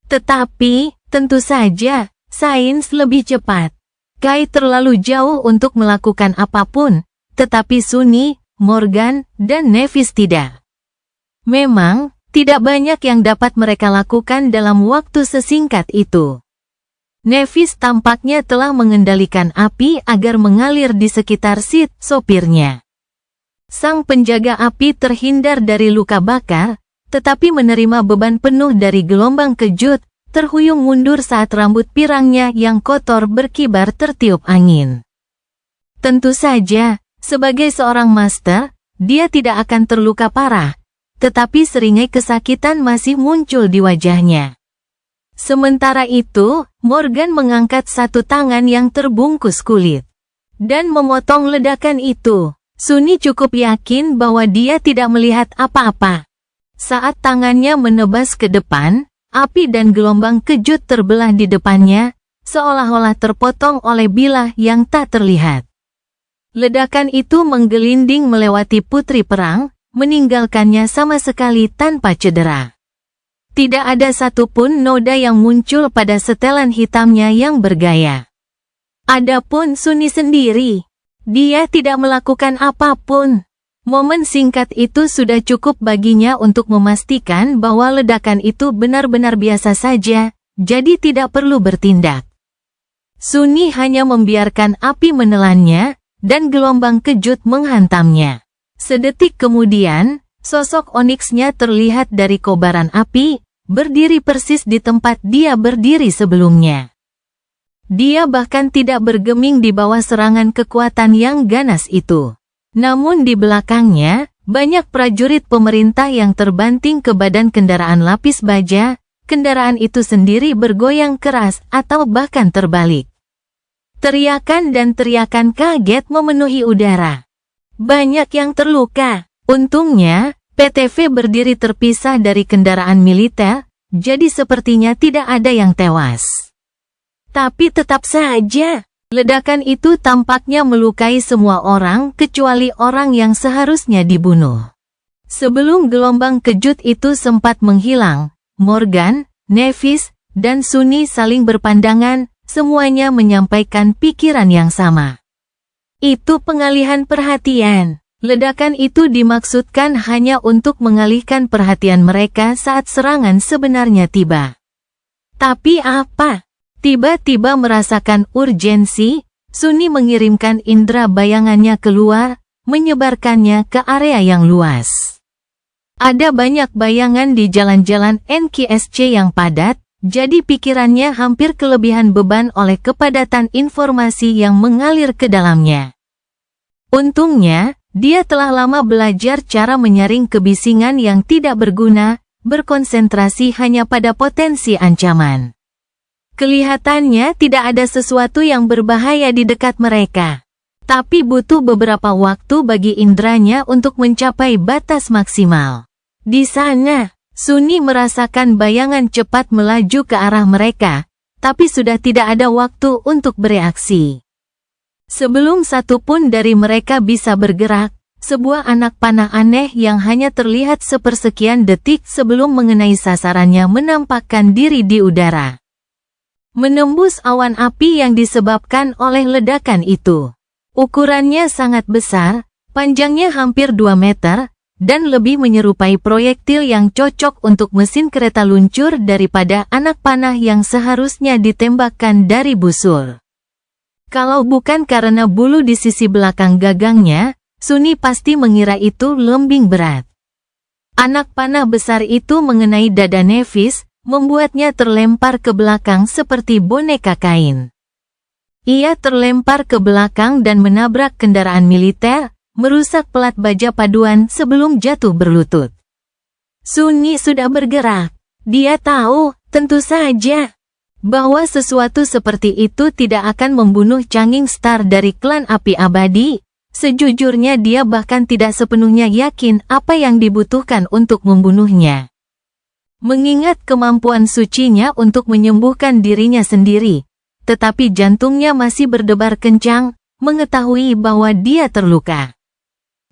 Tetapi, tentu saja, sains lebih cepat. Kai terlalu jauh untuk melakukan apapun, tetapi Sunny, Morgan, dan Nevis tidak. Memang, tidak banyak yang dapat mereka lakukan dalam waktu sesingkat itu. Nevis tampaknya telah mengendalikan api agar mengalir di sekitar si sopirnya. Sang penjaga api terhindar dari luka bakar, tetapi menerima beban penuh dari gelombang kejut, terhuyung mundur saat rambut pirangnya yang kotor berkibar tertiup angin. Tentu saja, sebagai seorang master, dia tidak akan terluka parah, tetapi seringai kesakitan masih muncul di wajahnya. Sementara itu, Morgan mengangkat satu tangan yang terbungkus kulit dan memotong ledakan itu. Sunny cukup yakin bahwa dia tidak melihat apa-apa. Saat tangannya menebas ke depan, api dan gelombang kejut terbelah di depannya, seolah-olah terpotong oleh bilah yang tak terlihat. Ledakan itu menggelinding melewati putri perang, meninggalkannya sama sekali tanpa cedera. Tidak ada satupun noda yang muncul pada setelan hitamnya yang bergaya. Adapun Sunny sendiri, dia tidak melakukan apapun. Momen singkat itu sudah cukup baginya untuk memastikan bahwa ledakan itu benar-benar biasa saja, jadi tidak perlu bertindak. Sunny hanya membiarkan api menelannya, dan gelombang kejut menghantamnya. Sedetik kemudian, sosok Onyx-nya terlihat dari kobaran api, berdiri persis di tempat dia berdiri sebelumnya. Dia bahkan tidak bergeming di bawah serangan kekuatan yang ganas itu. Namun di belakangnya, banyak prajurit pemerintah yang terbanting ke badan kendaraan lapis baja, kendaraan itu sendiri bergoyang keras atau bahkan terbalik. Teriakan dan teriakan kaget memenuhi udara. Banyak yang terluka. Untungnya, PTV berdiri terpisah dari kendaraan militer, jadi sepertinya tidak ada yang tewas. Tapi tetap saja, ledakan itu tampaknya melukai semua orang kecuali orang yang seharusnya dibunuh. Sebelum gelombang kejut itu sempat menghilang, Morgan, Nevis, dan Sunny saling berpandangan, semuanya menyampaikan pikiran yang sama. Itu pengalihan perhatian. Ledakan itu dimaksudkan hanya untuk mengalihkan perhatian mereka saat serangan sebenarnya tiba. Tapi apa? Tiba-tiba merasakan urgensi, Sunny mengirimkan indera bayangannya keluar, menyebarkannya ke area yang luas. Ada banyak bayangan di jalan-jalan NKSC yang padat, jadi pikirannya hampir kelebihan beban oleh kepadatan informasi yang mengalir ke dalamnya. Untungnya, dia telah lama belajar cara menyaring kebisingan yang tidak berguna, berkonsentrasi hanya pada potensi ancaman. Kelihatannya tidak ada sesuatu yang berbahaya di dekat mereka. Tapi butuh beberapa waktu bagi indranya untuk mencapai batas maksimal. Di sana, Sunny merasakan bayangan cepat melaju ke arah mereka, tapi sudah tidak ada waktu untuk bereaksi. Sebelum satupun dari mereka bisa bergerak, sebuah anak panah aneh yang hanya terlihat sepersekian detik sebelum mengenai sasarannya menampakkan diri di udara. Menembus awan api yang disebabkan oleh ledakan itu. Ukurannya sangat besar, panjangnya hampir 2 meter, dan lebih menyerupai proyektil yang cocok untuk mesin kereta luncur daripada anak panah yang seharusnya ditembakkan dari busur. Kalau bukan karena bulu di sisi belakang gagangnya, Sunny pasti mengira itu lembing berat. Anak panah besar itu mengenai dada Nevis, membuatnya terlempar ke belakang seperti boneka kain. Ia terlempar ke belakang dan menabrak kendaraan militer, merusak pelat baja paduan sebelum jatuh berlutut. Sunny sudah bergerak. Dia tahu, tentu saja, bahwa sesuatu seperti itu tidak akan membunuh Changing Star dari klan api abadi. Sejujurnya dia bahkan tidak sepenuhnya yakin apa yang dibutuhkan untuk membunuhnya. Mengingat kemampuan sucinya untuk menyembuhkan dirinya sendiri, tetapi jantungnya masih berdebar kencang, mengetahui bahwa dia terluka.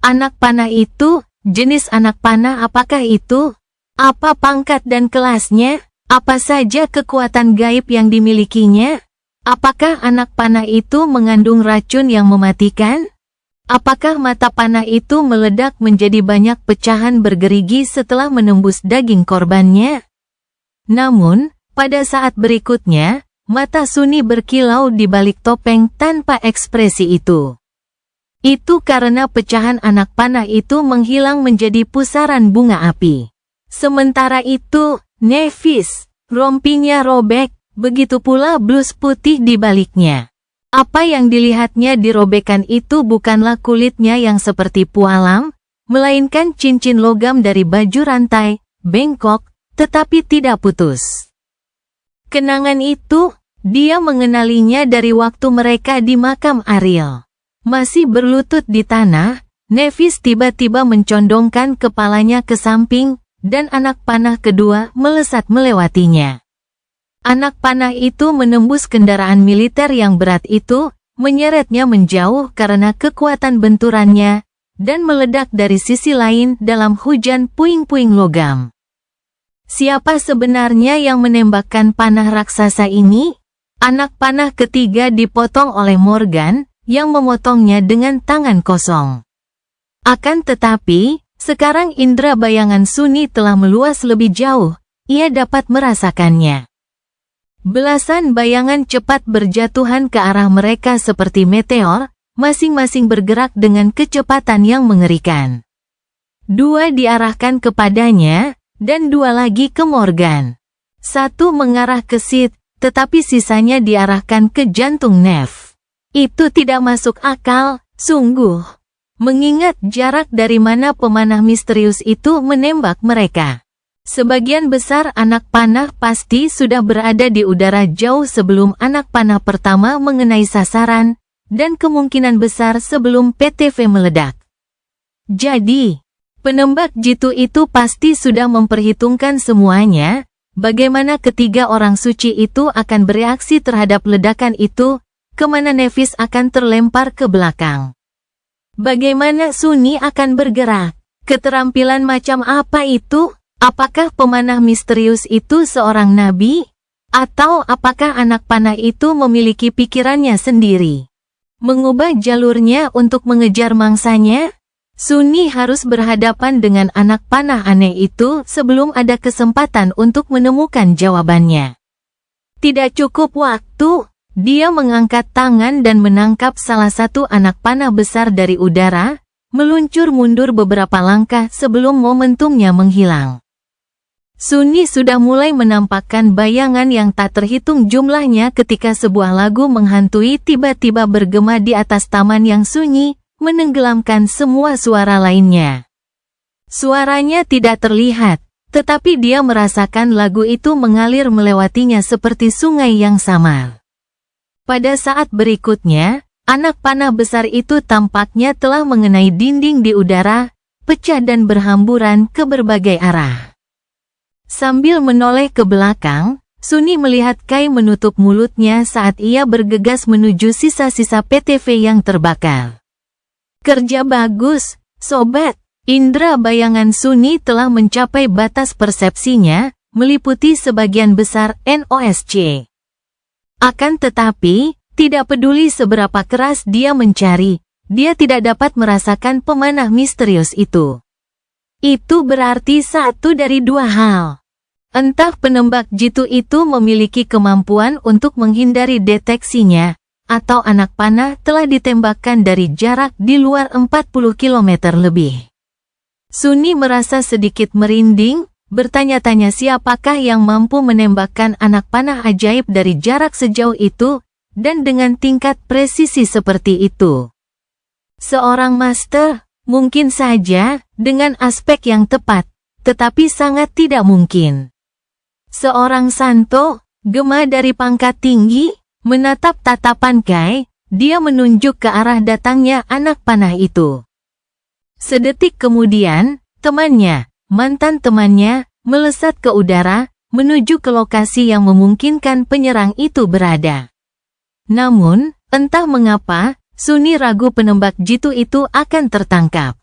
Anak panah itu, jenis anak panah apakah itu? Apa pangkat dan kelasnya? Apa saja kekuatan gaib yang dimilikinya? Apakah anak panah itu mengandung racun yang mematikan? Apakah mata panah itu meledak menjadi banyak pecahan bergerigi setelah menembus daging korbannya? Namun, pada saat berikutnya, mata Suni berkilau di balik topeng tanpa ekspresi itu. Itu karena pecahan anak panah itu menghilang menjadi pusaran bunga api. Sementara itu, Nevis, rompinya robek, begitu pula blus putih di baliknya. Apa yang dilihatnya di robekan itu bukanlah kulitnya yang seperti pualam, melainkan cincin logam dari baju rantai, bengkok, tetapi tidak putus. Kenangan itu, dia mengenalinya dari waktu mereka di makam Ariel. Masih berlutut di tanah, Nevis tiba-tiba mencondongkan kepalanya ke samping, dan anak panah kedua melesat melewatinya. Anak panah itu menembus kendaraan militer yang berat itu, menyeretnya menjauh karena kekuatan benturannya, dan meledak dari sisi lain dalam hujan puing-puing logam. Siapa sebenarnya yang menembakkan panah raksasa ini? Anak panah ketiga dipotong oleh Morgan, yang memotongnya dengan tangan kosong. Akan tetapi, sekarang indera bayangan Suni telah meluas lebih jauh, ia dapat merasakannya. Belasan bayangan cepat berjatuhan ke arah mereka seperti meteor, masing-masing bergerak dengan kecepatan yang mengerikan. Dua diarahkan kepadanya, dan dua lagi ke Morgan. Satu mengarah ke Sid, tetapi sisanya diarahkan ke jantung Nev. Itu tidak masuk akal, sungguh. Mengingat jarak dari mana pemanah misterius itu menembak mereka. Sebagian besar anak panah pasti sudah berada di udara jauh sebelum anak panah pertama mengenai sasaran, dan kemungkinan besar sebelum PTV meledak. Jadi, penembak jitu itu pasti sudah memperhitungkan semuanya, bagaimana ketiga orang suci itu akan bereaksi terhadap ledakan itu, kemana Nevis akan terlempar ke belakang. Bagaimana Suni akan bergerak? Keterampilan macam apa itu? Apakah pemanah misterius itu seorang nabi? Atau apakah anak panah itu memiliki pikirannya sendiri? Mengubah jalurnya untuk mengejar mangsanya? Suni harus berhadapan dengan anak panah aneh itu sebelum ada kesempatan untuk menemukan jawabannya. Tidak cukup waktu. Dia mengangkat tangan dan menangkap salah satu anak panah besar dari udara, meluncur mundur beberapa langkah sebelum momentumnya menghilang. Suni sudah mulai menampakkan bayangan yang tak terhitung jumlahnya ketika sebuah lagu menghantui tiba-tiba bergema di atas taman yang sunyi, menenggelamkan semua suara lainnya. Suaranya tidak terlihat, tetapi dia merasakan lagu itu mengalir melewatinya seperti sungai yang samar. Pada saat berikutnya, anak panah besar itu tampaknya telah mengenai dinding di udara, pecah dan berhamburan ke berbagai arah. Sambil menoleh ke belakang, Suni melihat Kai menutup mulutnya saat ia bergegas menuju sisa-sisa PTV yang terbakar. Kerja bagus, sobat. Indera bayangan Suni telah mencapai batas persepsinya, meliputi sebagian besar NOSC. Akan tetapi, tidak peduli seberapa keras dia mencari, dia tidak dapat merasakan pemanah misterius itu. Itu berarti satu dari dua hal. Entah penembak jitu itu memiliki kemampuan untuk menghindari deteksinya, atau anak panah telah ditembakkan dari jarak di luar 40 km lebih. Suni merasa sedikit merinding, bertanya-tanya siapakah yang mampu menembakkan anak panah ajaib dari jarak sejauh itu, dan dengan tingkat presisi seperti itu. Seorang master, mungkin saja, dengan aspek yang tepat, tetapi sangat tidak mungkin. Seorang santo, gema dari pangkat tinggi, menatap tatapan Kai, dia menunjuk ke arah datangnya anak panah itu. Sedetik kemudian, temannya, mantan temannya, melesat ke udara, menuju ke lokasi yang memungkinkan penyerang itu berada. Namun, entah mengapa, Suni ragu penembak jitu itu akan tertangkap.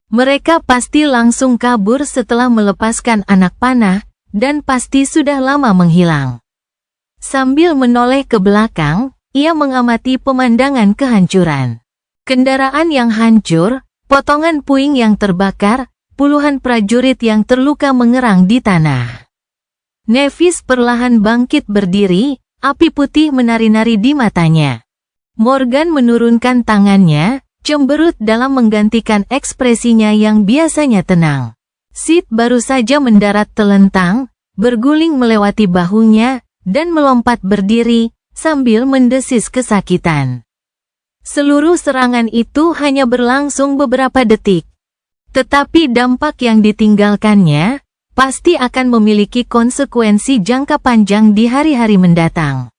Mereka pasti langsung kabur setelah melepaskan anak panah, dan pasti sudah lama menghilang. Sambil menoleh ke belakang, ia mengamati pemandangan kehancuran. Kendaraan yang hancur, potongan puing yang terbakar, puluhan prajurit yang terluka mengerang di tanah. Nevis perlahan bangkit berdiri, api putih menari-nari di matanya. Morgan menurunkan tangannya, cemberut dalam menggantikan ekspresinya yang biasanya tenang. Sid baru saja mendarat telentang, berguling melewati bahunya, dan melompat berdiri, sambil mendesis kesakitan. Seluruh serangan itu hanya berlangsung beberapa detik. Tetapi dampak yang ditinggalkannya, pasti akan memiliki konsekuensi jangka panjang di hari-hari mendatang.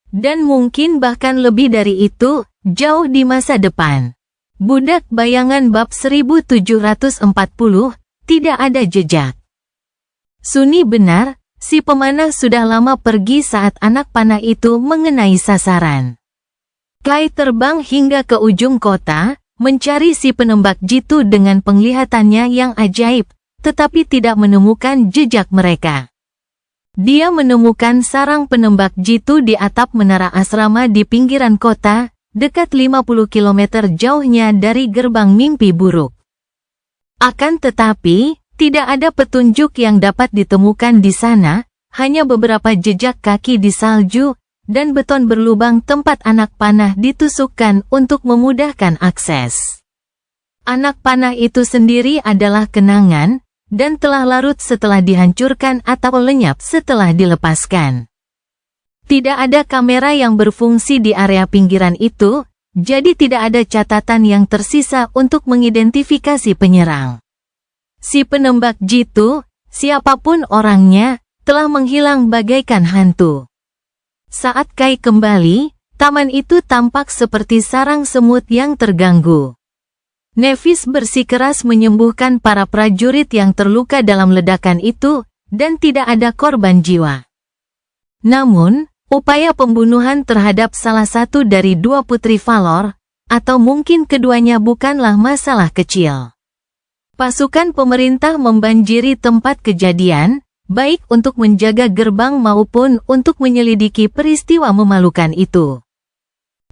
Dan mungkin bahkan lebih dari itu, jauh di masa depan. Budak Bayangan bab 1740, tidak ada jejak. Sunni benar, si pemanah sudah lama pergi saat anak panah itu mengenai sasaran. Kai terbang hingga ke ujung kota, mencari si penembak jitu dengan penglihatannya yang ajaib, tetapi tidak menemukan jejak mereka. Dia menemukan sarang penembak jitu di atap menara asrama di pinggiran kota, dekat 50 km jauhnya dari gerbang mimpi buruk. Akan tetapi, tidak ada petunjuk yang dapat ditemukan di sana, hanya beberapa jejak kaki di salju, dan beton berlubang tempat anak panah ditusukkan untuk memudahkan akses. Anak panah itu sendiri adalah kenangan, dan telah larut setelah dihancurkan atau lenyap setelah dilepaskan. Tidak ada kamera yang berfungsi di area pinggiran itu, jadi tidak ada catatan yang tersisa untuk mengidentifikasi penyerang. Si penembak jitu, siapapun orangnya, telah menghilang bagaikan hantu. Saat Kai kembali, taman itu tampak seperti sarang semut yang terganggu. Nevis bersikeras menyembuhkan para prajurit yang terluka dalam ledakan itu, dan tidak ada korban jiwa. Namun, upaya pembunuhan terhadap salah satu dari dua putri Valor, atau mungkin keduanya bukanlah masalah kecil. Pasukan pemerintah membanjiri tempat kejadian, baik untuk menjaga gerbang maupun untuk menyelidiki peristiwa memalukan itu.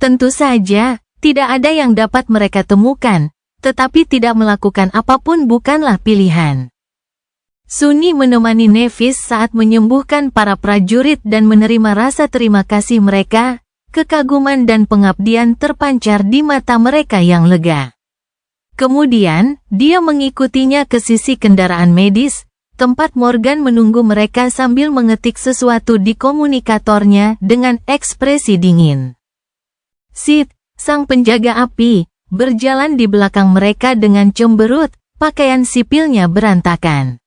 Tentu saja, tidak ada yang dapat mereka temukan, tetapi tidak melakukan apapun bukanlah pilihan. Sunni menemani Nevis saat menyembuhkan para prajurit dan menerima rasa terima kasih mereka, kekaguman dan pengabdian terpancar di mata mereka yang lega. Kemudian, dia mengikutinya ke sisi kendaraan medis, tempat Morgan menunggu mereka sambil mengetik sesuatu di komunikatornya dengan ekspresi dingin. Sid, sang penjaga api, berjalan di belakang mereka dengan cemberut, pakaian sipilnya berantakan.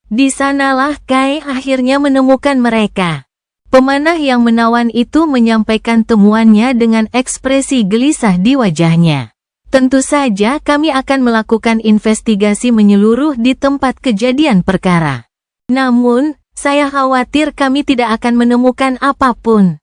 Di sanalah Kai akhirnya menemukan mereka. Pemanah yang menawan itu menyampaikan temuannya dengan ekspresi gelisah di wajahnya. Tentu saja kami akan melakukan investigasi menyeluruh di tempat kejadian perkara. Namun, saya khawatir kami tidak akan menemukan apapun.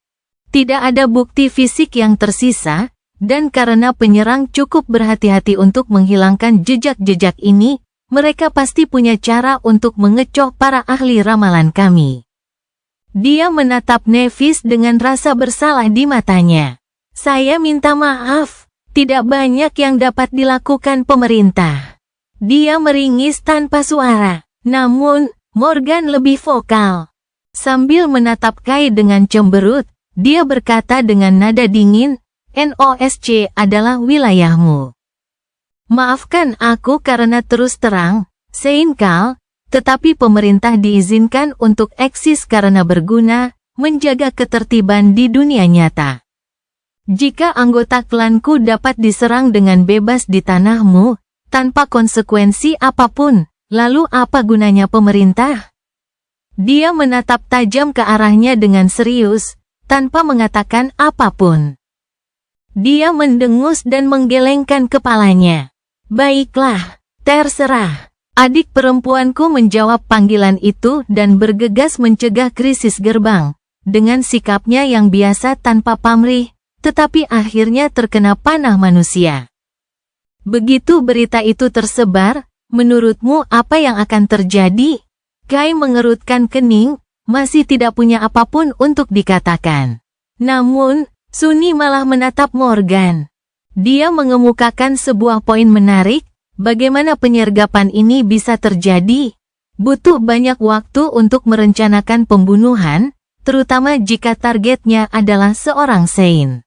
Tidak ada bukti fisik yang tersisa, dan karena penyerang cukup berhati-hati untuk menghilangkan jejak-jejak ini, mereka pasti punya cara untuk mengecoh para ahli ramalan kami. Dia menatap Nevis dengan rasa bersalah di matanya. Saya minta maaf, tidak banyak yang dapat dilakukan pemerintah. Dia meringis tanpa suara, namun, Morgan lebih vokal. Sambil menatap Kai dengan cemberut, dia berkata dengan nada dingin, NOSC adalah wilayahmu. Maafkan aku karena terus terang, Seinkal, tetapi pemerintah diizinkan untuk eksis karena berguna, menjaga ketertiban di dunia nyata. Jika anggota klanku dapat diserang dengan bebas di tanahmu, tanpa konsekuensi apapun, lalu apa gunanya pemerintah? Dia menatap tajam ke arahnya dengan serius, tanpa mengatakan apapun. Dia mendengus dan menggelengkan kepalanya. Baiklah, terserah. Adik perempuanku menjawab panggilan itu dan bergegas mencegah krisis gerbang, dengan sikapnya yang biasa tanpa pamrih, tetapi akhirnya terkena panah manusia. Begitu berita itu tersebar, menurutmu apa yang akan terjadi? Kai mengerutkan kening, masih tidak punya apapun untuk dikatakan. Namun, Sunni malah menatap Morgan. Dia mengemukakan sebuah poin menarik, bagaimana penyergapan ini bisa terjadi. Butuh banyak waktu untuk merencanakan pembunuhan, terutama jika targetnya adalah seorang Sein.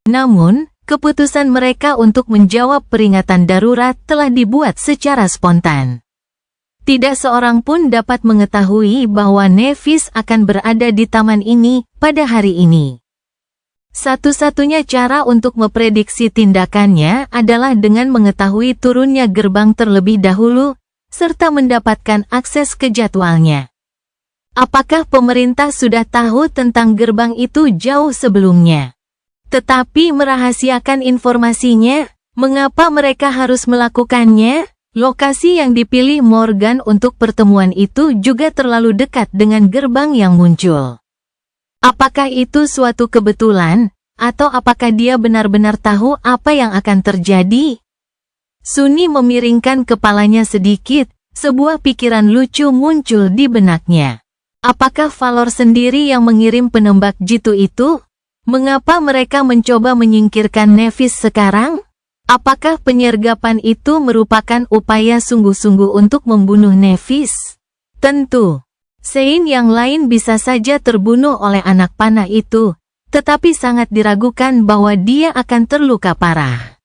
Namun, keputusan mereka untuk menjawab peringatan darurat telah dibuat secara spontan. Tidak seorang pun dapat mengetahui bahwa Nevis akan berada di taman ini pada hari ini. Satu-satunya cara untuk memprediksi tindakannya adalah dengan mengetahui turunnya gerbang terlebih dahulu, serta mendapatkan akses ke jadwalnya. Apakah pemerintah sudah tahu tentang gerbang itu jauh sebelumnya? Tetapi merahasiakan informasinya, mengapa mereka harus melakukannya? Lokasi yang dipilih Morgan untuk pertemuan itu juga terlalu dekat dengan gerbang yang muncul. Apakah itu suatu kebetulan, atau apakah dia benar-benar tahu apa yang akan terjadi? Sunni memiringkan kepalanya sedikit, sebuah pikiran lucu muncul di benaknya. Apakah Valor sendiri yang mengirim penembak jitu itu? Mengapa mereka mencoba menyingkirkan Nevis sekarang? Apakah penyergapan itu merupakan upaya sungguh-sungguh untuk membunuh Nevis? Tentu. Sein yang lain bisa saja terbunuh oleh anak panah itu, tetapi sangat diragukan bahwa dia akan terluka parah.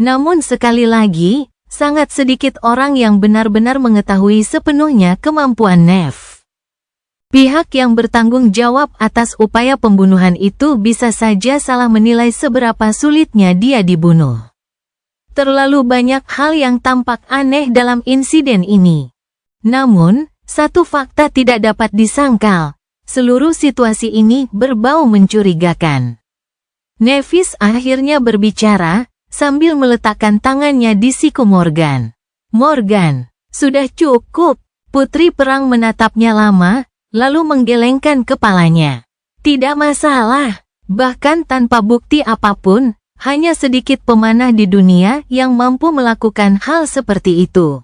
Namun sekali lagi, sangat sedikit orang yang benar-benar mengetahui sepenuhnya kemampuan Nev. Pihak yang bertanggung jawab atas upaya pembunuhan itu bisa saja salah menilai seberapa sulitnya dia dibunuh. Terlalu banyak hal yang tampak aneh dalam insiden ini. Namun, satu fakta tidak dapat disangkal, seluruh situasi ini berbau mencurigakan. Nevis akhirnya berbicara, sambil meletakkan tangannya di siku Morgan. Morgan, sudah cukup. Putri perang menatapnya lama, lalu menggelengkan kepalanya. Tidak masalah, bahkan tanpa bukti apapun, hanya sedikit pemanah di dunia yang mampu melakukan hal seperti itu.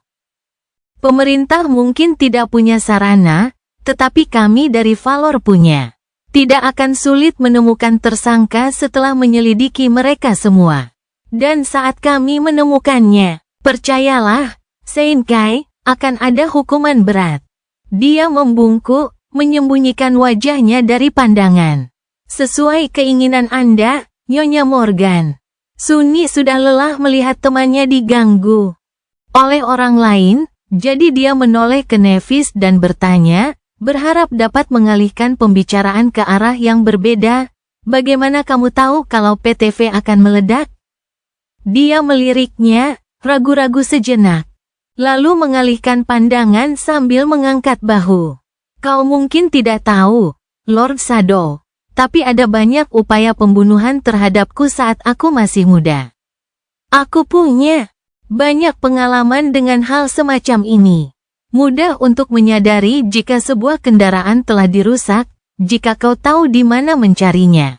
Pemerintah mungkin tidak punya sarana, tetapi kami dari Valor punya. Tidak akan sulit menemukan tersangka setelah menyelidiki mereka semua. Dan saat kami menemukannya, percayalah, Sein Kai, akan ada hukuman berat. Dia membungkuk, menyembunyikan wajahnya dari pandangan. Sesuai keinginan Anda, Nyonya Morgan. Sunni sudah lelah melihat temannya diganggu oleh orang lain. Jadi dia menoleh ke Nevis dan bertanya, berharap dapat mengalihkan pembicaraan ke arah yang berbeda. Bagaimana kamu tahu kalau PTV akan meledak? Dia meliriknya, ragu-ragu sejenak. Lalu mengalihkan pandangan sambil mengangkat bahu. Kau mungkin tidak tahu, Lord Shadow, tapi ada banyak upaya pembunuhan terhadapku saat aku masih muda. Aku punya banyak pengalaman dengan hal semacam ini. Mudah untuk menyadari jika sebuah kendaraan telah dirusak, jika kau tahu di mana mencarinya.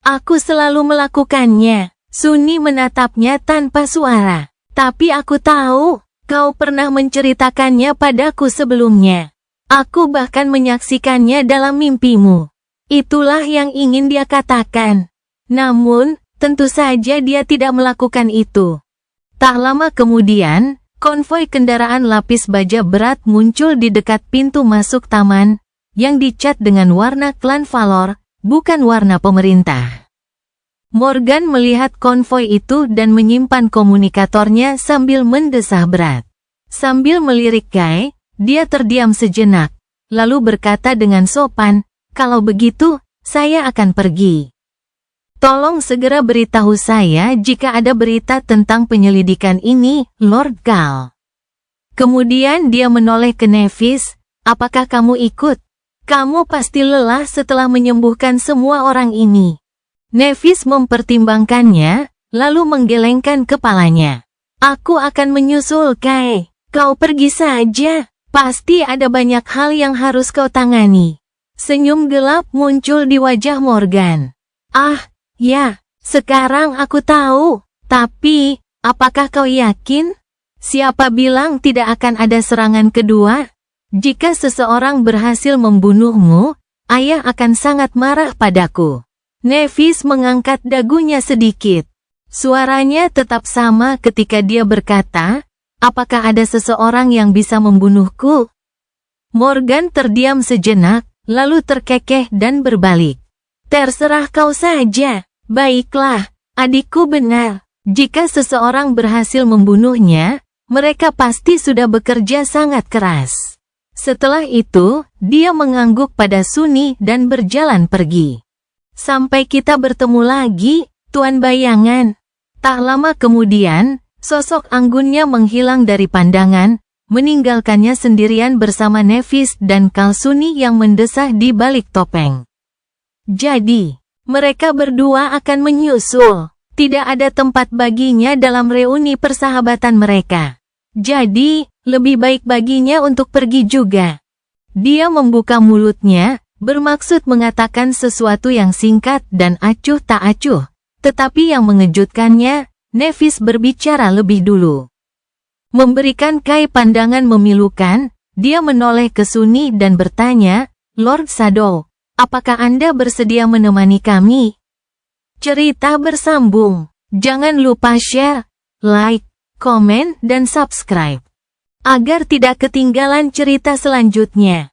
Aku selalu melakukannya. Sunni menatapnya tanpa suara. Tapi aku tahu, kau pernah menceritakannya padaku sebelumnya. Aku bahkan menyaksikannya dalam mimpimu. Itulah yang ingin dia katakan. Namun, tentu saja dia tidak melakukan itu. Tak lama kemudian, konvoi kendaraan lapis baja berat muncul di dekat pintu masuk taman, yang dicat dengan warna klan Valor, bukan warna pemerintah. Morgan melihat konvoi itu dan menyimpan komunikatornya sambil mendesah berat. Sambil melirik Kai, dia terdiam sejenak, lalu berkata dengan sopan, "Kalau begitu, saya akan pergi. Tolong segera beritahu saya jika ada berita tentang penyelidikan ini, Lord Gal." Kemudian dia menoleh ke Nevis, "Apakah kamu ikut? Kamu pasti lelah setelah menyembuhkan semua orang ini." Nevis mempertimbangkannya, lalu menggelengkan kepalanya. "Aku akan menyusul Kai. Kau pergi saja. Pasti ada banyak hal yang harus kau tangani." Senyum gelap muncul di wajah Morgan. "Ah, ya, sekarang aku tahu. Tapi, apakah kau yakin? Siapa bilang tidak akan ada serangan kedua? Jika seseorang berhasil membunuhmu, ayah akan sangat marah padaku." Nevis mengangkat dagunya sedikit. Suaranya tetap sama ketika dia berkata, "Apakah ada seseorang yang bisa membunuhku?" Morgan terdiam sejenak, lalu terkekeh dan berbalik. Terserah kau saja. Baiklah, adikku benar. Jika seseorang berhasil membunuhnya, mereka pasti sudah bekerja sangat keras. Setelah itu, dia mengangguk pada Sunny dan berjalan pergi. Sampai kita bertemu lagi, Tuan Bayangan. Tak lama kemudian, sosok anggunnya menghilang dari pandangan, meninggalkannya sendirian bersama Nevis dan Kalsuni yang mendesah di balik topeng. Jadi, mereka berdua akan menyusul. Tidak ada tempat baginya dalam reuni persahabatan mereka. Jadi, lebih baik baginya untuk pergi juga. Dia membuka mulutnya, bermaksud mengatakan sesuatu yang singkat dan acuh tak acuh. Tetapi yang mengejutkannya, Nevis berbicara lebih dulu. Memberikan Kai pandangan memilukan, dia menoleh ke Sunny dan bertanya, Lord Shadow, apakah Anda bersedia menemani kami? Cerita bersambung. Jangan lupa share, like, komen, dan subscribe. Agar tidak ketinggalan cerita selanjutnya.